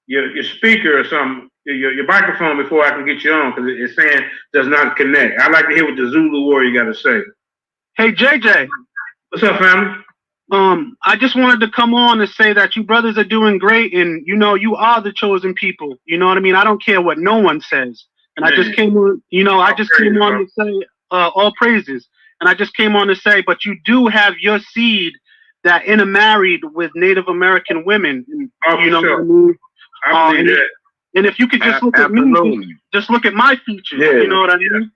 E: your speaker or something, your microphone before I can get you on, because it's saying does not connect. I'd like to hear what the Zulu Warrior got to say.
K: Hey JJ,
E: what's up, family?
K: I just wanted to come on and say that you brothers are doing great, and you know you are the chosen people. You know what I mean? I don't care what no one says, and I just came on. You know, I just came on to say all praises. And I just came on to say, but you do have your seed that intermarried with Native American women. You know what I mean? And if you could just look at me, just look at my features. Yeah. You know what I mean?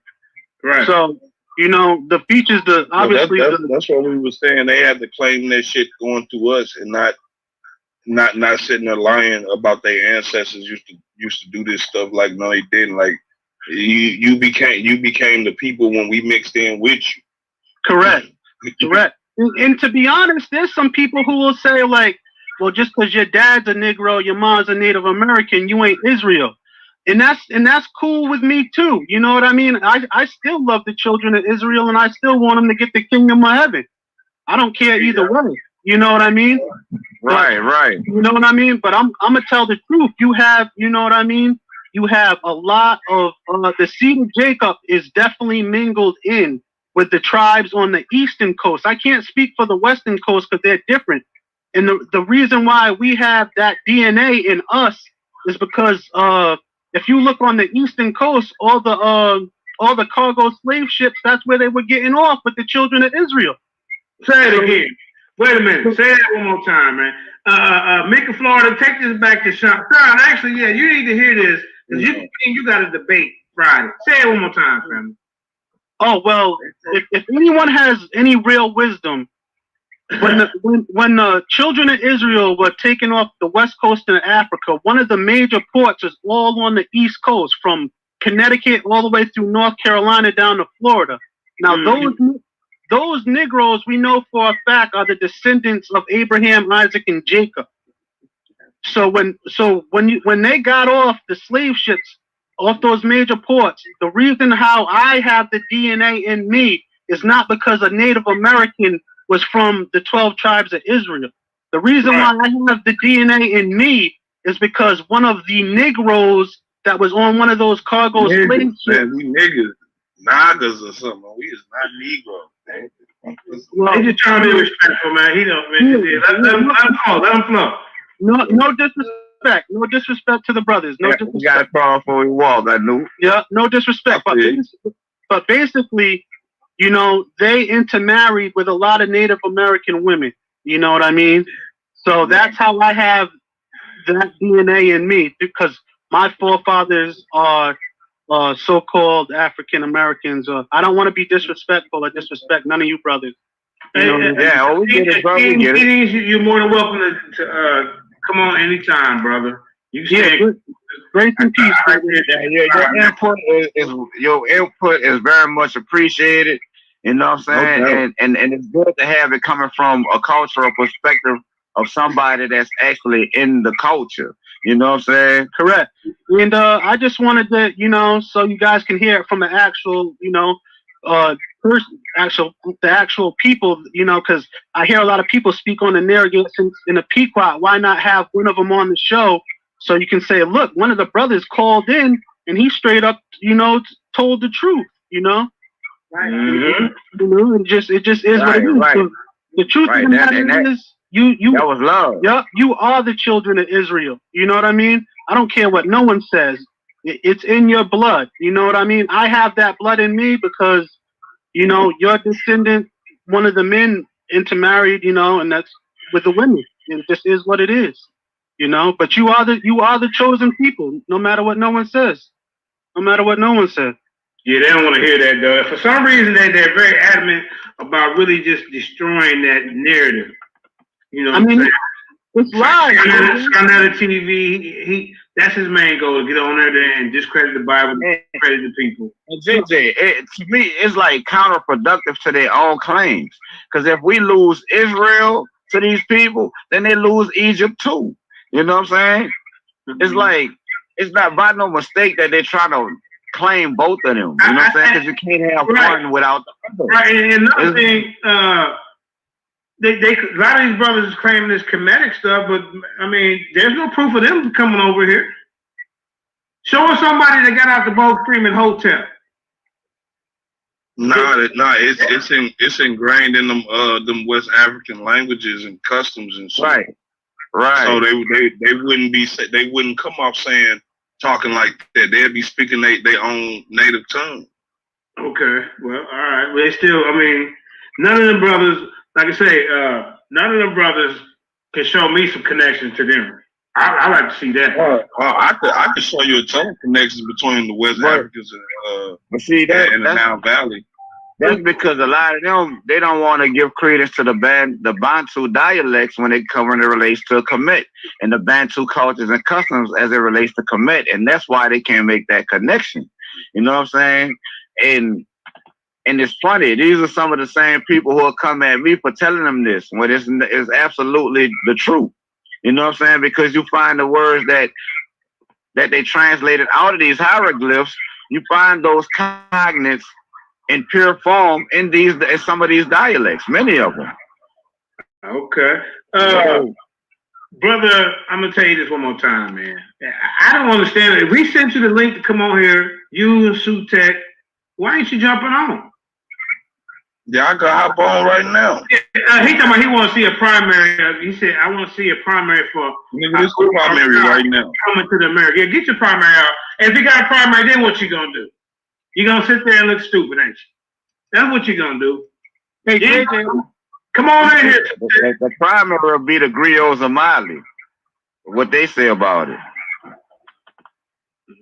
H: Right.
K: So, you know, the features, obviously.
H: That's what we were saying. They had to claim that shit going through us and not sitting there lying about their ancestors used to do this stuff. Like, no, they didn't. Like, you became the people when we mixed in with you.
K: Correct. And to be honest, there's some people who will say, like, well, just because your dad's a Negro, your mom's a Native American, you ain't Israel. And that's cool with me too. You know what I mean? I still love the children of Israel, and I still want them to get the kingdom of heaven. I don't care either way. You know what I mean?
J: Right.
K: You know what I mean? But I'm gonna tell the truth. You have, you know what I mean? You have a lot of the seed of Jacob is definitely mingled in with the tribes on the eastern coast. I can't speak for the western coast because they're different. And the reason why we have that DNA in us is because if you look on the eastern coast, all the cargo slave ships, that's where they were getting off with the children of Israel.
E: Say it again. Wait a minute. Say that one more time, man. Mika Florida, take this back to Sean. Sean, actually, yeah, you need to hear this because you got a debate Friday. Say it one more time, family.
K: Oh, well, if anyone has any real wisdom, when the children of Israel were taken off the west coast of Africa, one of the major ports is all on the east coast, from Connecticut all the way through North Carolina down to Florida. Now, those Negroes we know for a fact are the descendants of Abraham, Isaac, and Jacob. So when they got off the slave ships off those major ports, the reason how I have the DNA in me is not because a Native American was from the 12 tribes of Israel. The reason why I have the DNA in me is because one of the Negroes that was on one of those cargo slave ships.
H: Man, we niggas, Nagas or something. We is not Negro, man.
K: Well,
E: They just trying to be respectful, man. He don't, man. Let him flow. Let him flow.
K: No disrespect. No disrespect to the brothers. No disrespect.
J: We got a problem before we walk, I knew.
K: Yeah, no disrespect. But basically, you know, they intermarried with a lot of Native American women. You know what I mean? So that's how I have that DNA in me, because my forefathers are so-called African Americans. I don't want to be disrespectful or disrespect none of you brothers. You know,
J: we get it, bro. We get it.
E: You're more than welcome to come on anytime, brother. You
K: grace and peace.
J: Your input is very much appreciated. You know what I'm saying? And it's good to have it coming from a cultural perspective of somebody that's actually in the culture. You know what I'm saying?
K: Correct. And I just wanted to, you know, so you guys can hear it from the actual, you know, the actual people, you know, because I hear a lot of people speak on the narratives in the Pequot. Why not have one of them on the show so you can say, look, one of the brothers called in and he straight up, you know, told the truth, you know? Right. Mm-hmm. You know, it just is what it is.
J: Right.
K: So the truth of the matter is, you
J: that was love.
K: Yeah, you are the children of Israel. You know what I mean? I don't care what no one says. It's in your blood. You know what I mean? I have that blood in me because, you know, your descendant, one of the men intermarried, you know, and that's with the women. It just is what it is. You know, but you are the chosen people, no matter what no one says. No matter what no one says.
E: Yeah, they don't want to hear that, though. For some reason, they're very adamant about really just destroying that narrative. You know what I'm saying?
K: It's lies.
E: Qanath TV, that's his main goal, to get on there and discredit the Bible, discredit the people.
J: And JJ, to me, it's like counterproductive to their own claims. Because if we lose Israel to these people, then they lose Egypt too. You know what I'm saying? It's like, it's not by no mistake that they're trying to claim both of them. You know what I'm saying? Because you can't have one without the other.
E: Right, and another thing, a lot of these brothers is claiming this Kemetic stuff, but I mean, there's no proof of them coming over here. Show us somebody that got out the boat screaming hotel.
H: It's ingrained in them West African languages and customs and stuff.
J: Right.
H: So they wouldn't come off talking like that. They'd be speaking their own native tongue.
E: Okay, well, all right. But they still, I mean, none of them brothers, like I say, none of them brothers can show me some connection to them. I like to see that.
H: I could show you a ton of connections between the West Africans and the Nile Valley.
J: That's because a lot of them, they don't want to give credence to the Bantu dialects when it relates to Kemet and the Bantu cultures and customs as it relates to Kemet, and that's why they can't make that connection. You know what I'm saying? And it's funny. These are some of the same people who will come at me for telling them this when it's absolutely the truth. You know what I'm saying? Because you find the words that they translated out of these hieroglyphs, you find those cognates in pure form in some of these dialects, many of them.
E: Okay. Brother, I'm going to tell you this one more time, man. I don't understand it. If we sent you the link to come on here, you and Sutek, why ain't you jumping on?
H: Yeah, I can hop on right now.
E: He talking about he want to see a primary. He said, I want to see a primary for...
H: This is primary right now.
E: Coming to the America. Yeah, get your primary out. And if you got a primary, then what you going to do? You're going to sit there and look stupid, ain't you? That's what you're going to do. Hey, JJ, come on in here.
J: The primary will be the griots of Mali. What they say about it.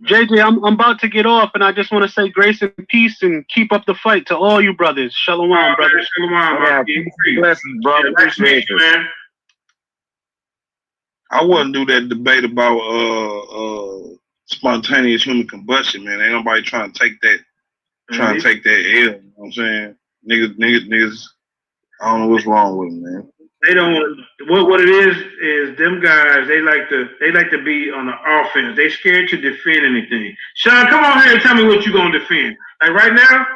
K: JJ, I'm about to get off, and I just want to say grace and peace and keep up the fight to all you brothers. Shalom, brothers.
E: Shalom,
J: blessings, brother. Appreciate you,
E: man.
H: I wouldn't do that debate about spontaneous human combustion, man. Ain't nobody trying to take that. Trying to take that L, you know what I'm saying? Niggas, I don't know what's wrong with them, man.
E: They don't want what it is them guys, they like to be on the offense. They scared to defend anything. Sean, come on here and tell me what you're gonna defend. Like right now,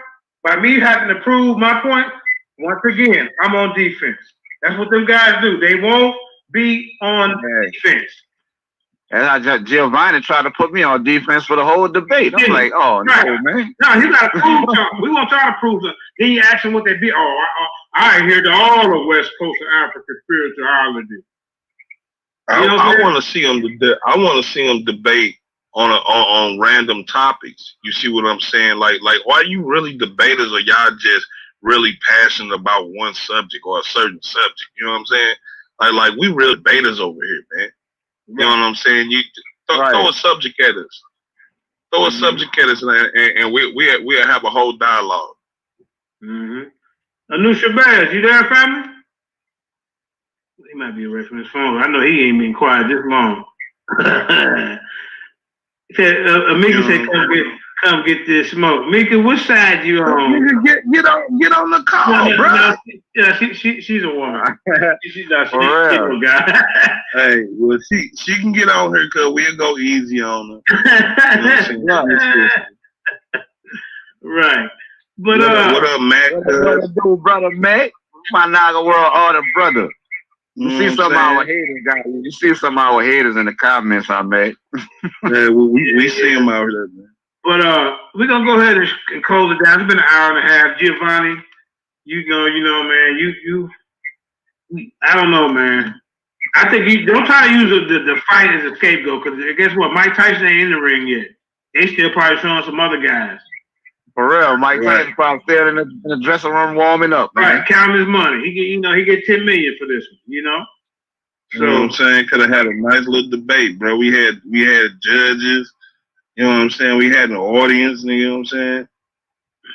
E: by me having to prove my point, once again, I'm on defense. That's what them guys do. They won't be on defense.
J: And Giovanni tried to put me on defense for the whole debate. I'm like, oh, no, man.
E: No, you got to prove something. We want y'all to prove something. Then you ask them what they be. Oh, I hear to all of West Coast of Africa spirituality.
H: I want to see them. I want to see them debate on random topics. You see what I'm saying? Like, why you really debaters, or y'all just really passionate about one subject or a certain subject? You know what I'm saying? Like we real debaters over here, man. You know what I'm saying? You throw a subject at us. Throw a subject at us, and we'll have a whole dialogue.
E: Anusha Bass, you there, family? He might be away from his phone. I know he ain't been quiet this long. He said, Mika said, come get this smoke. Mika, which side you on?
J: Get on the call, bro.
E: No, yeah, she's a woman. She's a guy.
H: Hey, well, she can get on her because we'll go easy on her. You know
E: right. But
H: what up, Mac?
J: What do, brother Mac? My Naga World order, brother. You see some of our haters, guys. You see some of our haters in the comments I made.
H: Yeah, we see them out here, man.
E: But we're gonna go ahead and close it down. It's been an hour and a half. Giovanni, you know, man, I don't know, man. I think you don't try to use the fight as a scapegoat, because guess what? Mike Tyson ain't in the ring yet. They still probably showing some other guys.
J: For real, Mike Tyson probably still in the dressing room warming up, man.
E: Right, counting his money. He get $10 million for this one, you know.
H: So, you know what I'm saying? Could have had a nice little debate, bro. We had judges. You know what I'm saying? We had an audience. You know what I'm saying?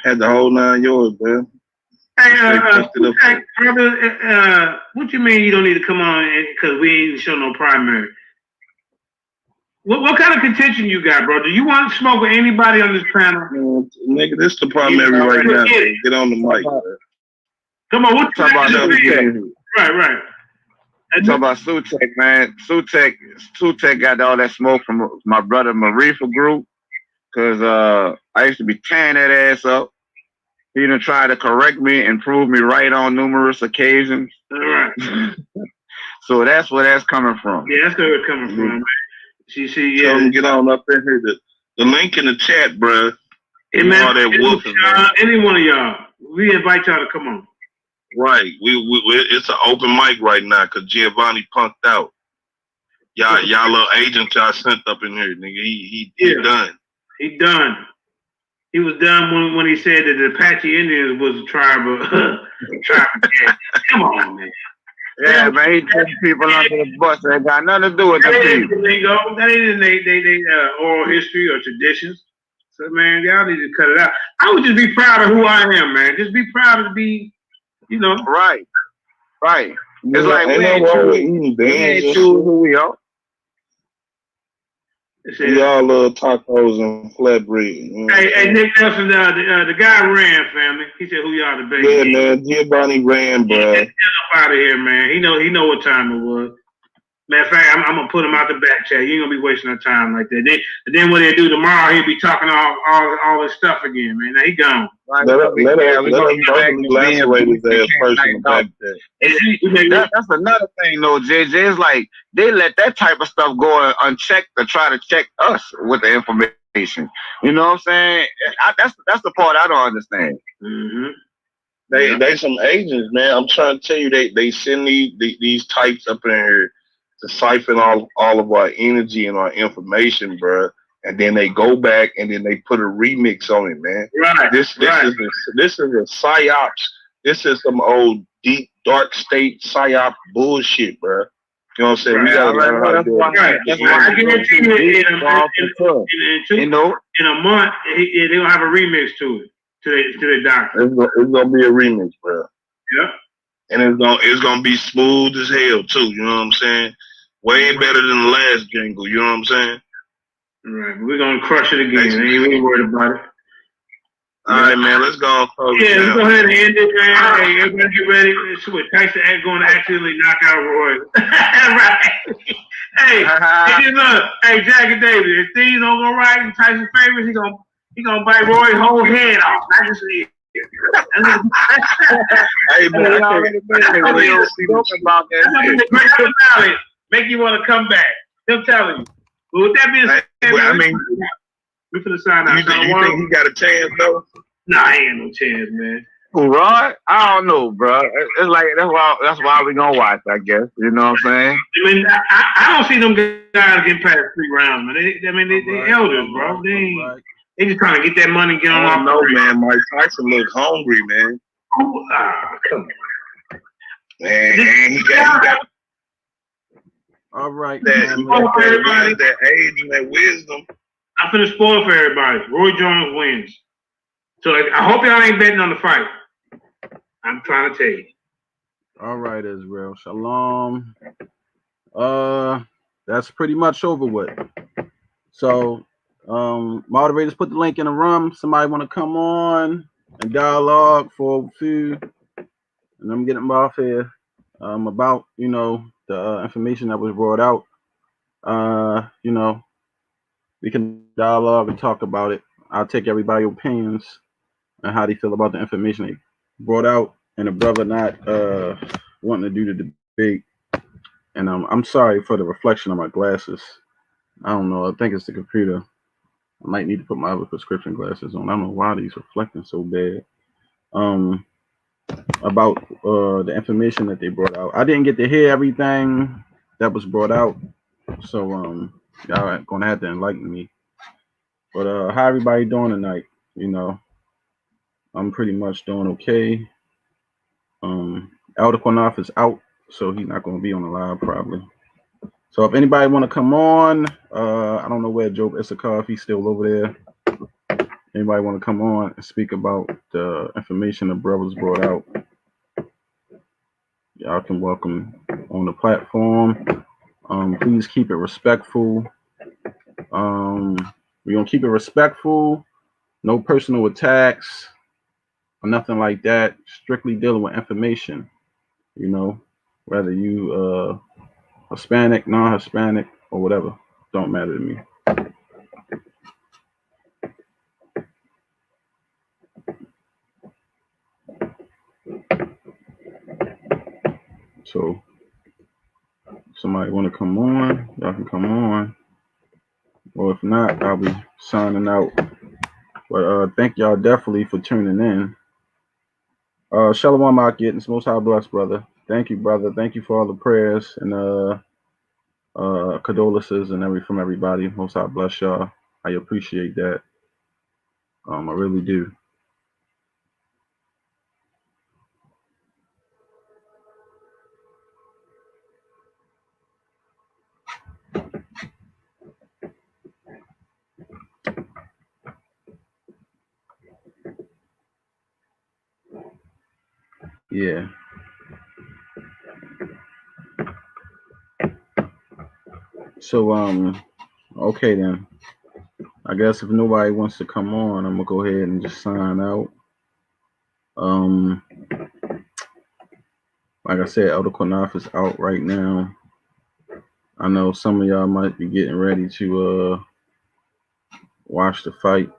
H: Had the whole 9 yards, bro.
E: Hey, brother, what you mean you don't need to come on because we ain't show no primary? What kind of contention you got, bro? Do you want to smoke with anybody on this panel?
H: Nigga, this the primary right now. Get on the mic, bro.
E: Come on, what you talking about? Right.
J: Talk about Sutek, man. Sutek got all that smoke from my brother Marifa group, because I used to be tearing that ass up. He done tried to correct me and prove me right on numerous occasions.
E: All right.
J: So that's where that's coming from.
E: Yeah, that's where it's coming from, man.
H: Tell them get on up in here. The link in the chat, bro.
E: Hey, man, any one of y'all, we invite y'all to come on.
H: Right. It's an open mic right now because Giovanni punked out. Y'all little agent y'all sent up in here, nigga. He done.
E: He done. He was done when he said that the Apache Indians was a tribe of Come on, man.
J: Yeah, man, he took people under the bus. That got nothing to do with the people.
E: That ain't they oral history or traditions. So, man, y'all need to cut it out. I would just be proud of who I am, man. Just be proud to be, you know.
J: Right. It's like we ain't choose who we are.
H: We all love tacos and flatbread.
E: Hey, Nick Nelson, the guy ran, family. He said, "Who y'all debate?"
H: Yeah, man, Giovanni ran, bro.
E: Get out of here, man. He know what time it was. Matter of fact, I'm gonna put him out the back chat. You ain't gonna be wasting our time like that. Then what they do tomorrow, he'll be talking all this stuff again, man. Now he gone.
H: Let him lacerate his ass person back there.
J: That's another thing, though, JJ. It's like they let that type of stuff go unchecked to try to check us with the information. You know what I'm saying? That's the part I don't understand.
E: Mm-hmm.
H: They some agents, man. I'm trying to tell you, they send these types up in here to siphon all of our energy and our information, bro. And then they go back and then they put a remix on it, man.
E: Right.
H: This is a psyops. This is some old deep dark state psyop bullshit, bro. You know what I'm saying?
E: Right.
H: We gotta learn how to do it.
E: I guarantee you, in a month, they're gonna have a remix to it, to their doctor.
H: It's gonna be a remix, bro.
E: Yep.
H: And it's gonna be smooth as hell too. You know what I'm saying? Way better than the last jingle. You know what I'm saying?
E: Right. We're gonna crush it again. I ain't really worried about it.
H: All right, man. Let's go on.
E: Let's go ahead and end it, man. Hey, everybody get ready. It's what Tyson ain't going to accidentally knock out Roy. Right. Hey, Jack and David. If things don't go right in Tyson's favor, he gonna bite Roy's whole head off. Not just his.
H: Hey, man,
E: make you want to come back. I'm telling you. Well, with that being said,
H: I mean,
E: we finna sign out.
H: You think he got a chance though?
E: Nah, he ain't no chance, man.
J: Right? I don't know, bro. It's like that's why we gonna watch, I guess. You know what I'm saying?
E: I mean, I don't see them guys getting past 3 rounds, man. They elders, bro. They just trying to get that money and get on off.
H: No, man. Mike Tyson looks hungry, man.
E: Come on.
H: And he got
B: all right.
H: That age and that wisdom.
E: I'm finna spoil for everybody. Roy Jones wins. So I hope y'all ain't betting on the fight. I'm trying to tell you.
B: All right, Israel. Shalom. That's pretty much over with. So, moderators, put the link in the room. Somebody want to come on and dialogue for food, and I'm getting off here. About the information that was brought out. We can dialogue and talk about it. I'll take everybody's opinions and how they feel about the information they brought out, and the brother not wanting to do the debate. And I'm sorry for the reflection on my glasses. I don't know. I think it's the computer. I might need to put my other prescription glasses on. I don't know why these reflecting so bad. About the information that they brought out. I didn't get to hear everything that was brought out, so y'all are gonna have to enlighten me. But how everybody doing tonight? I'm pretty much doing okay. Elder Qanath is out, so he's not gonna be on the live probably. So if anybody want to come on, I don't know where Job Issachar, if he's still over there. Anybody want to come on and speak about the information the brothers brought out? Y'all can welcome on the platform. Please keep it respectful. We're gonna keep it respectful. No personal attacks or nothing like that. Strictly dealing with information. Whether you Hispanic, non-Hispanic, or whatever, don't matter to me. So, somebody want to come on, y'all can come on. Or if not, I'll be signing out. But thank y'all definitely for tuning in. Shalom out getting most high blessed, brother. Thank you, brother. Thank you for all the prayers and condolences and from everybody. Most high bless y'all. I appreciate that. I really do. Yeah. So okay then. I guess if nobody wants to come on, I'm gonna go ahead and just sign out. Like I said, Elder Qanath is out right now. I know some of y'all might be getting ready to watch the fight,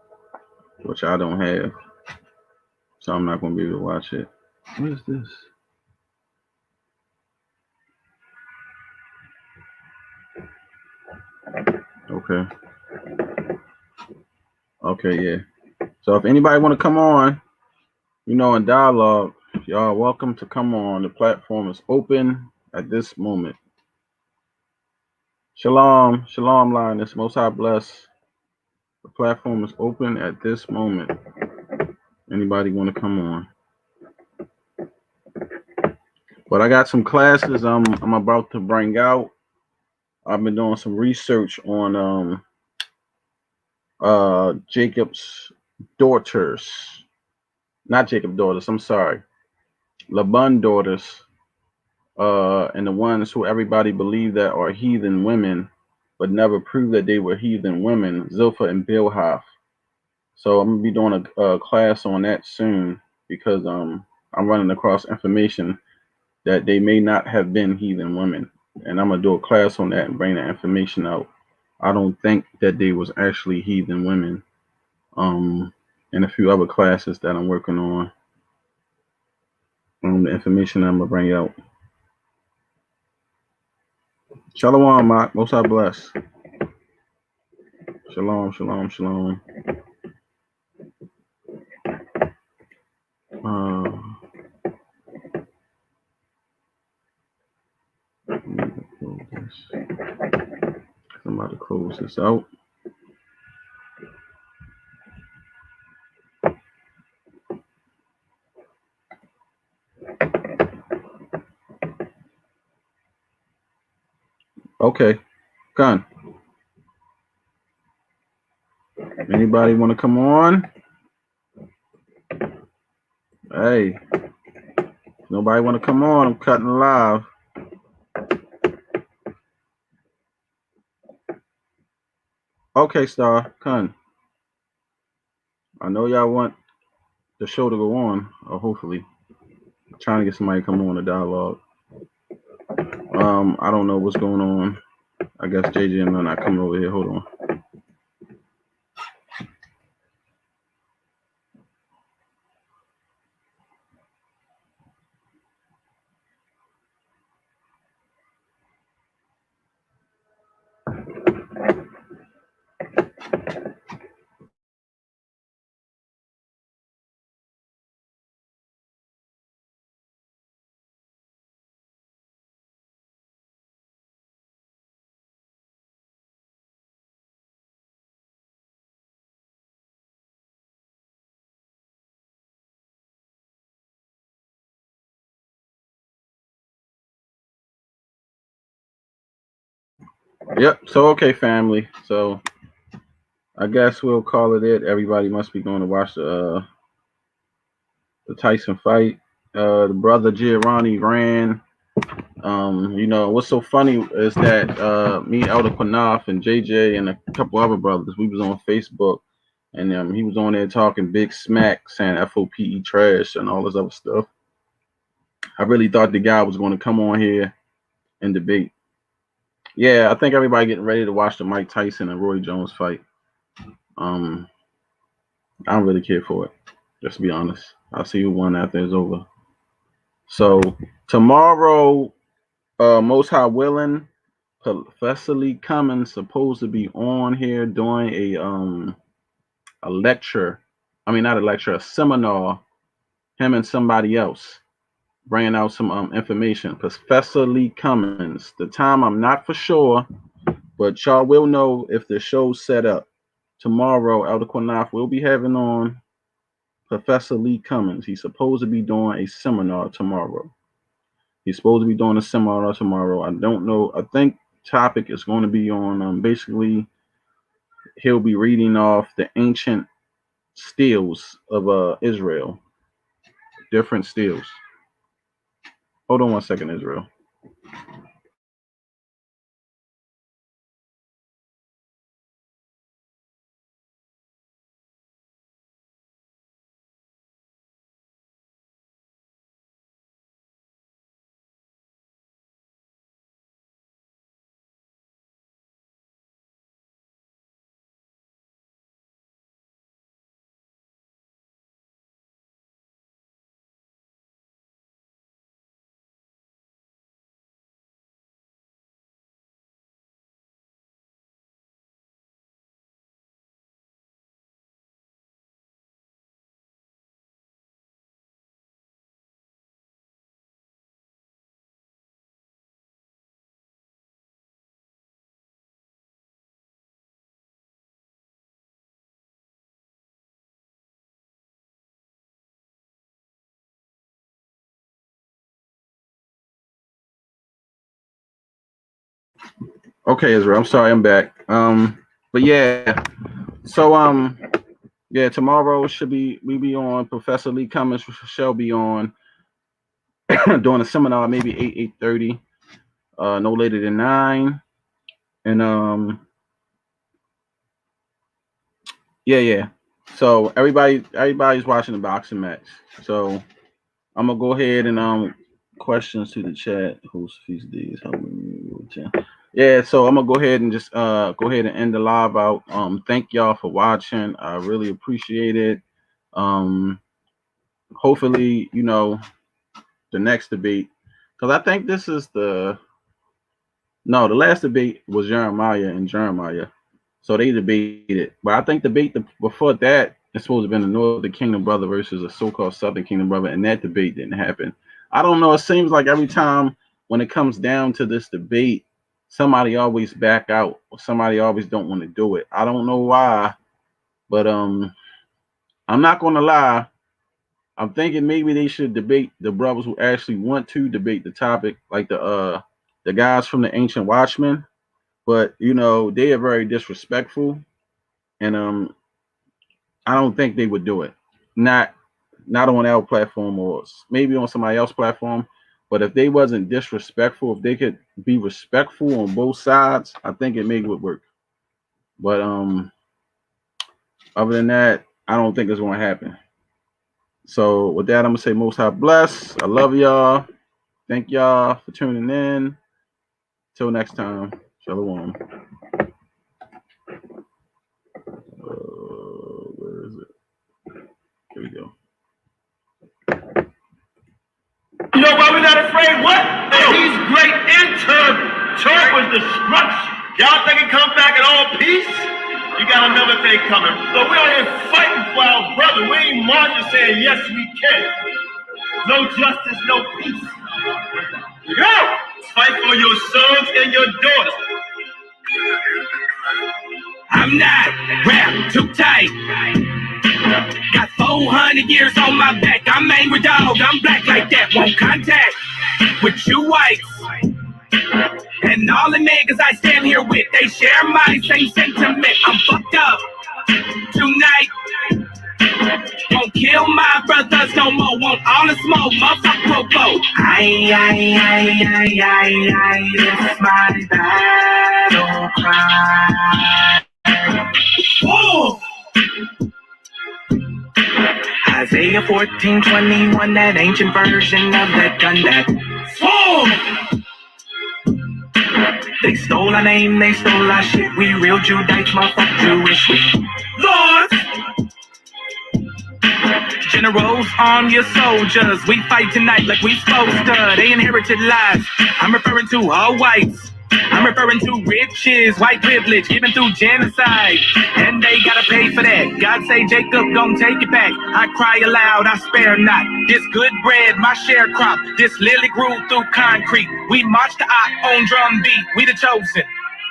B: which I don't have, so I'm not gonna be able to watch it. What is this? Okay, yeah. So if anybody want to come on, and dialogue, y'all are welcome to come on. The platform is open at this moment. Shalom, Lioness. Most High bless. The platform is open at this moment. Anybody want to come on? But I got some classes I'm about to bring out. I've been doing some research on Jacob's daughters. Not Jacob's daughters, I'm sorry. Laban's daughters. And the ones who everybody believed that are heathen women, but never proved that they were heathen women, Zilpah and Bilhah. So I'm gonna be doing a class on that soon because I'm running across information that they may not have been heathen women, and I'm gonna do a class on that and bring that information out. I don't think that they was actually heathen women. And a few other classes that I'm working on. The information I'm gonna bring out. Shalom, Mark. Most I bless. Shalom, shalom, shalom. I'm about to close this out. Okay, done. Anybody want to come on? Hey, nobody want to come on? I'm cutting live. Okay, Star, come. I know y'all want the show to go on, or hopefully. I'm trying to get somebody to come on the dialogue. I don't know what's going on. I guess JJ and they're not coming over here. Hold on. Yep. So okay, family. So I guess we'll call it. Everybody must be going to watch the Tyson fight. The brother Giovanni ran. You know what's so funny is that me, Elder Qanath, and JJ and a couple other brothers, we was on Facebook, and he was on there talking big smack, saying F.O.P.E. trash and all this other stuff. I really thought the guy was going to come on here and debate. Yeah, I think everybody getting ready to watch the Mike Tyson and Roy Jones fight. I don't really care for it, just to be honest. I'll see who won after it's over. So tomorrow, Most High willing, Professor Lee Cummins supposed to be on here doing a lecture. I mean, not a lecture, a seminar. Him and somebody else bringing out some information. Professor Lee Cummins. The time I'm not for sure, but y'all will know if the show's set up. Tomorrow, Elder Qanath will be having on Professor Lee Cummins. He's supposed to be doing a seminar tomorrow. He's supposed to be doing a seminar tomorrow. I don't know. I think topic is going to be on basically he'll be reading off the ancient steels of Israel, different steels. Hold on one second, Israel. Okay, Israel. I'm sorry, I'm back. But yeah. So yeah, tomorrow we be on. Professor Lee Cummins shall be on doing a seminar, maybe 8:30, no later than 9. And yeah. So everybody's watching the boxing match. So I'm gonna go ahead and questions to the chat. Whose feast days? Yeah, so I'm gonna go ahead and just go ahead and end the live out. Thank y'all for watching. I really appreciate it. Hopefully, you know, the next debate, because I think this is the last debate was Jeremiah and Jeremiah. So they debated. But I think before that, it's supposed to have been a Northern Kingdom brother versus a so-called Southern Kingdom brother, and that debate didn't happen. I don't know. It seems like every time when it comes down to this debate, somebody always back out, or somebody always don't want to do it. I don't know why, but I'm not gonna lie. I'm thinking maybe they should debate the brothers who actually want to debate the topic, like the guys from the Ancient Watchmen. But you know, they are very disrespectful, and I don't think they would do it. Not on our platform, or maybe on somebody else's platform. But if they wasn't disrespectful, if they could be respectful on both sides, I think it maybe would work. But other than that, I don't think it's gonna happen. So with that, I'm gonna say Most High bless. I love y'all. Thank y'all for tuning in. Till next time. Shalom. Where is it? Here we go.
A: You know why we're not afraid? What? He's great intern. Turn was destruction. Y'all think he come back in all peace? You got another thing coming. So we are here fighting for our brother. We ain't marching saying, yes, we can. No justice, no peace. Go! Fight for your sons and your daughters. I'm not wrapped too tight. Got 400 years on my back. I'm angry dog. I'm black like that. Won't contact with you whites. And all the niggas I stand here with, they share my same sentiment. I'm fucked up tonight. Won't kill my brothers no more. Want all the smoke, motherfucker, popo. This is my battle cry. Oh! Isaiah 14:21, that ancient version of that gun that fall. They stole our name, they stole our shit. We real Judites, motherfucker Jewish. Lord, generals, arm your soldiers. We fight tonight like we supposed to. They inherited lies. I'm referring to all whites. I'm referring to riches, white privilege, given through genocide. And they gotta pay for that. God say, Jacob, gon' take it back. I cry aloud, I spare not. This good bread, my sharecrop. This lily grew through concrete. We march the ox on drum beat. We the chosen.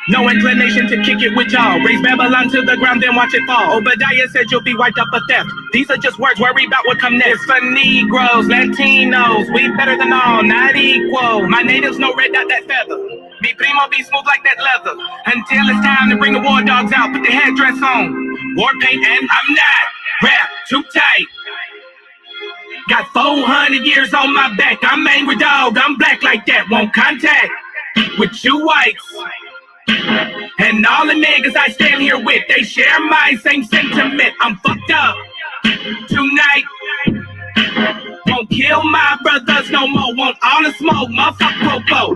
A: No inclination to kick it with y'all. Raise Babylon to the ground, then watch it fall. Obadiah said you'll be wiped up for theft. These are just words, worry about what come next. For Negroes, Latinos, we better than all, not equal. My natives no red dot that feather. Me primo be smooth like that leather. Until it's time to bring the war dogs out, put the headdress on. War paint and I'm not wrapped too tight. Got 400 years on my back. I'm angry dog, I'm black like that. Won't contact with you whites. And all the niggas I stand here with, they share my same sentiment. I'm fucked up tonight. Won't kill my brothers no more. Want all the smoke, motherfucker, popo.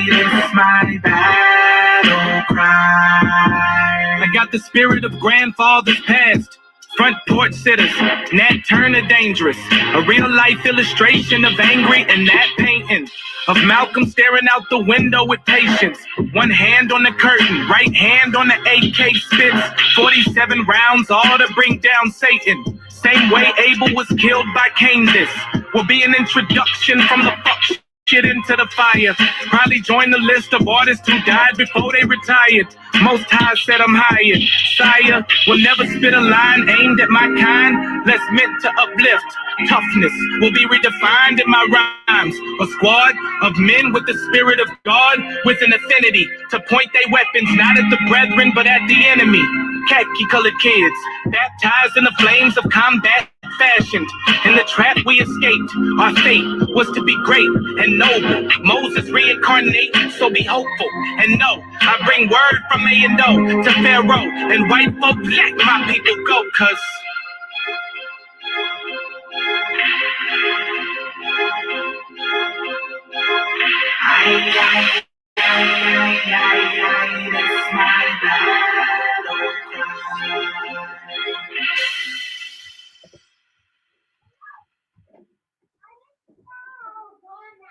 A: This is my battle cry. I got the spirit of grandfathers past. Front porch sitters, Nat Turner dangerous. A real life illustration of angry and that painting. Of Malcolm staring out the window with patience. One hand on the curtain, right hand on the AK spits. 47 rounds, all to bring down Satan. Same way Abel was killed by Cain. This will be an introduction from the fuck shit into the fire. Probably join the list of artists who died before they retired. Most High said I'm hired. Sire will never spit a line aimed at my kind. Less meant to uplift. Toughness will be redefined in my rhymes. A squad of men with the spirit of God, with an affinity to point their weapons not at the brethren but at the enemy. Khaki colored kids, baptized in the flames of combat, fashioned in the trap we escaped. Our fate was to be great and noble. Moses reincarnated, so be hopeful and know I bring word from A and O to Pharaoh and white folk. Let my people go, cause I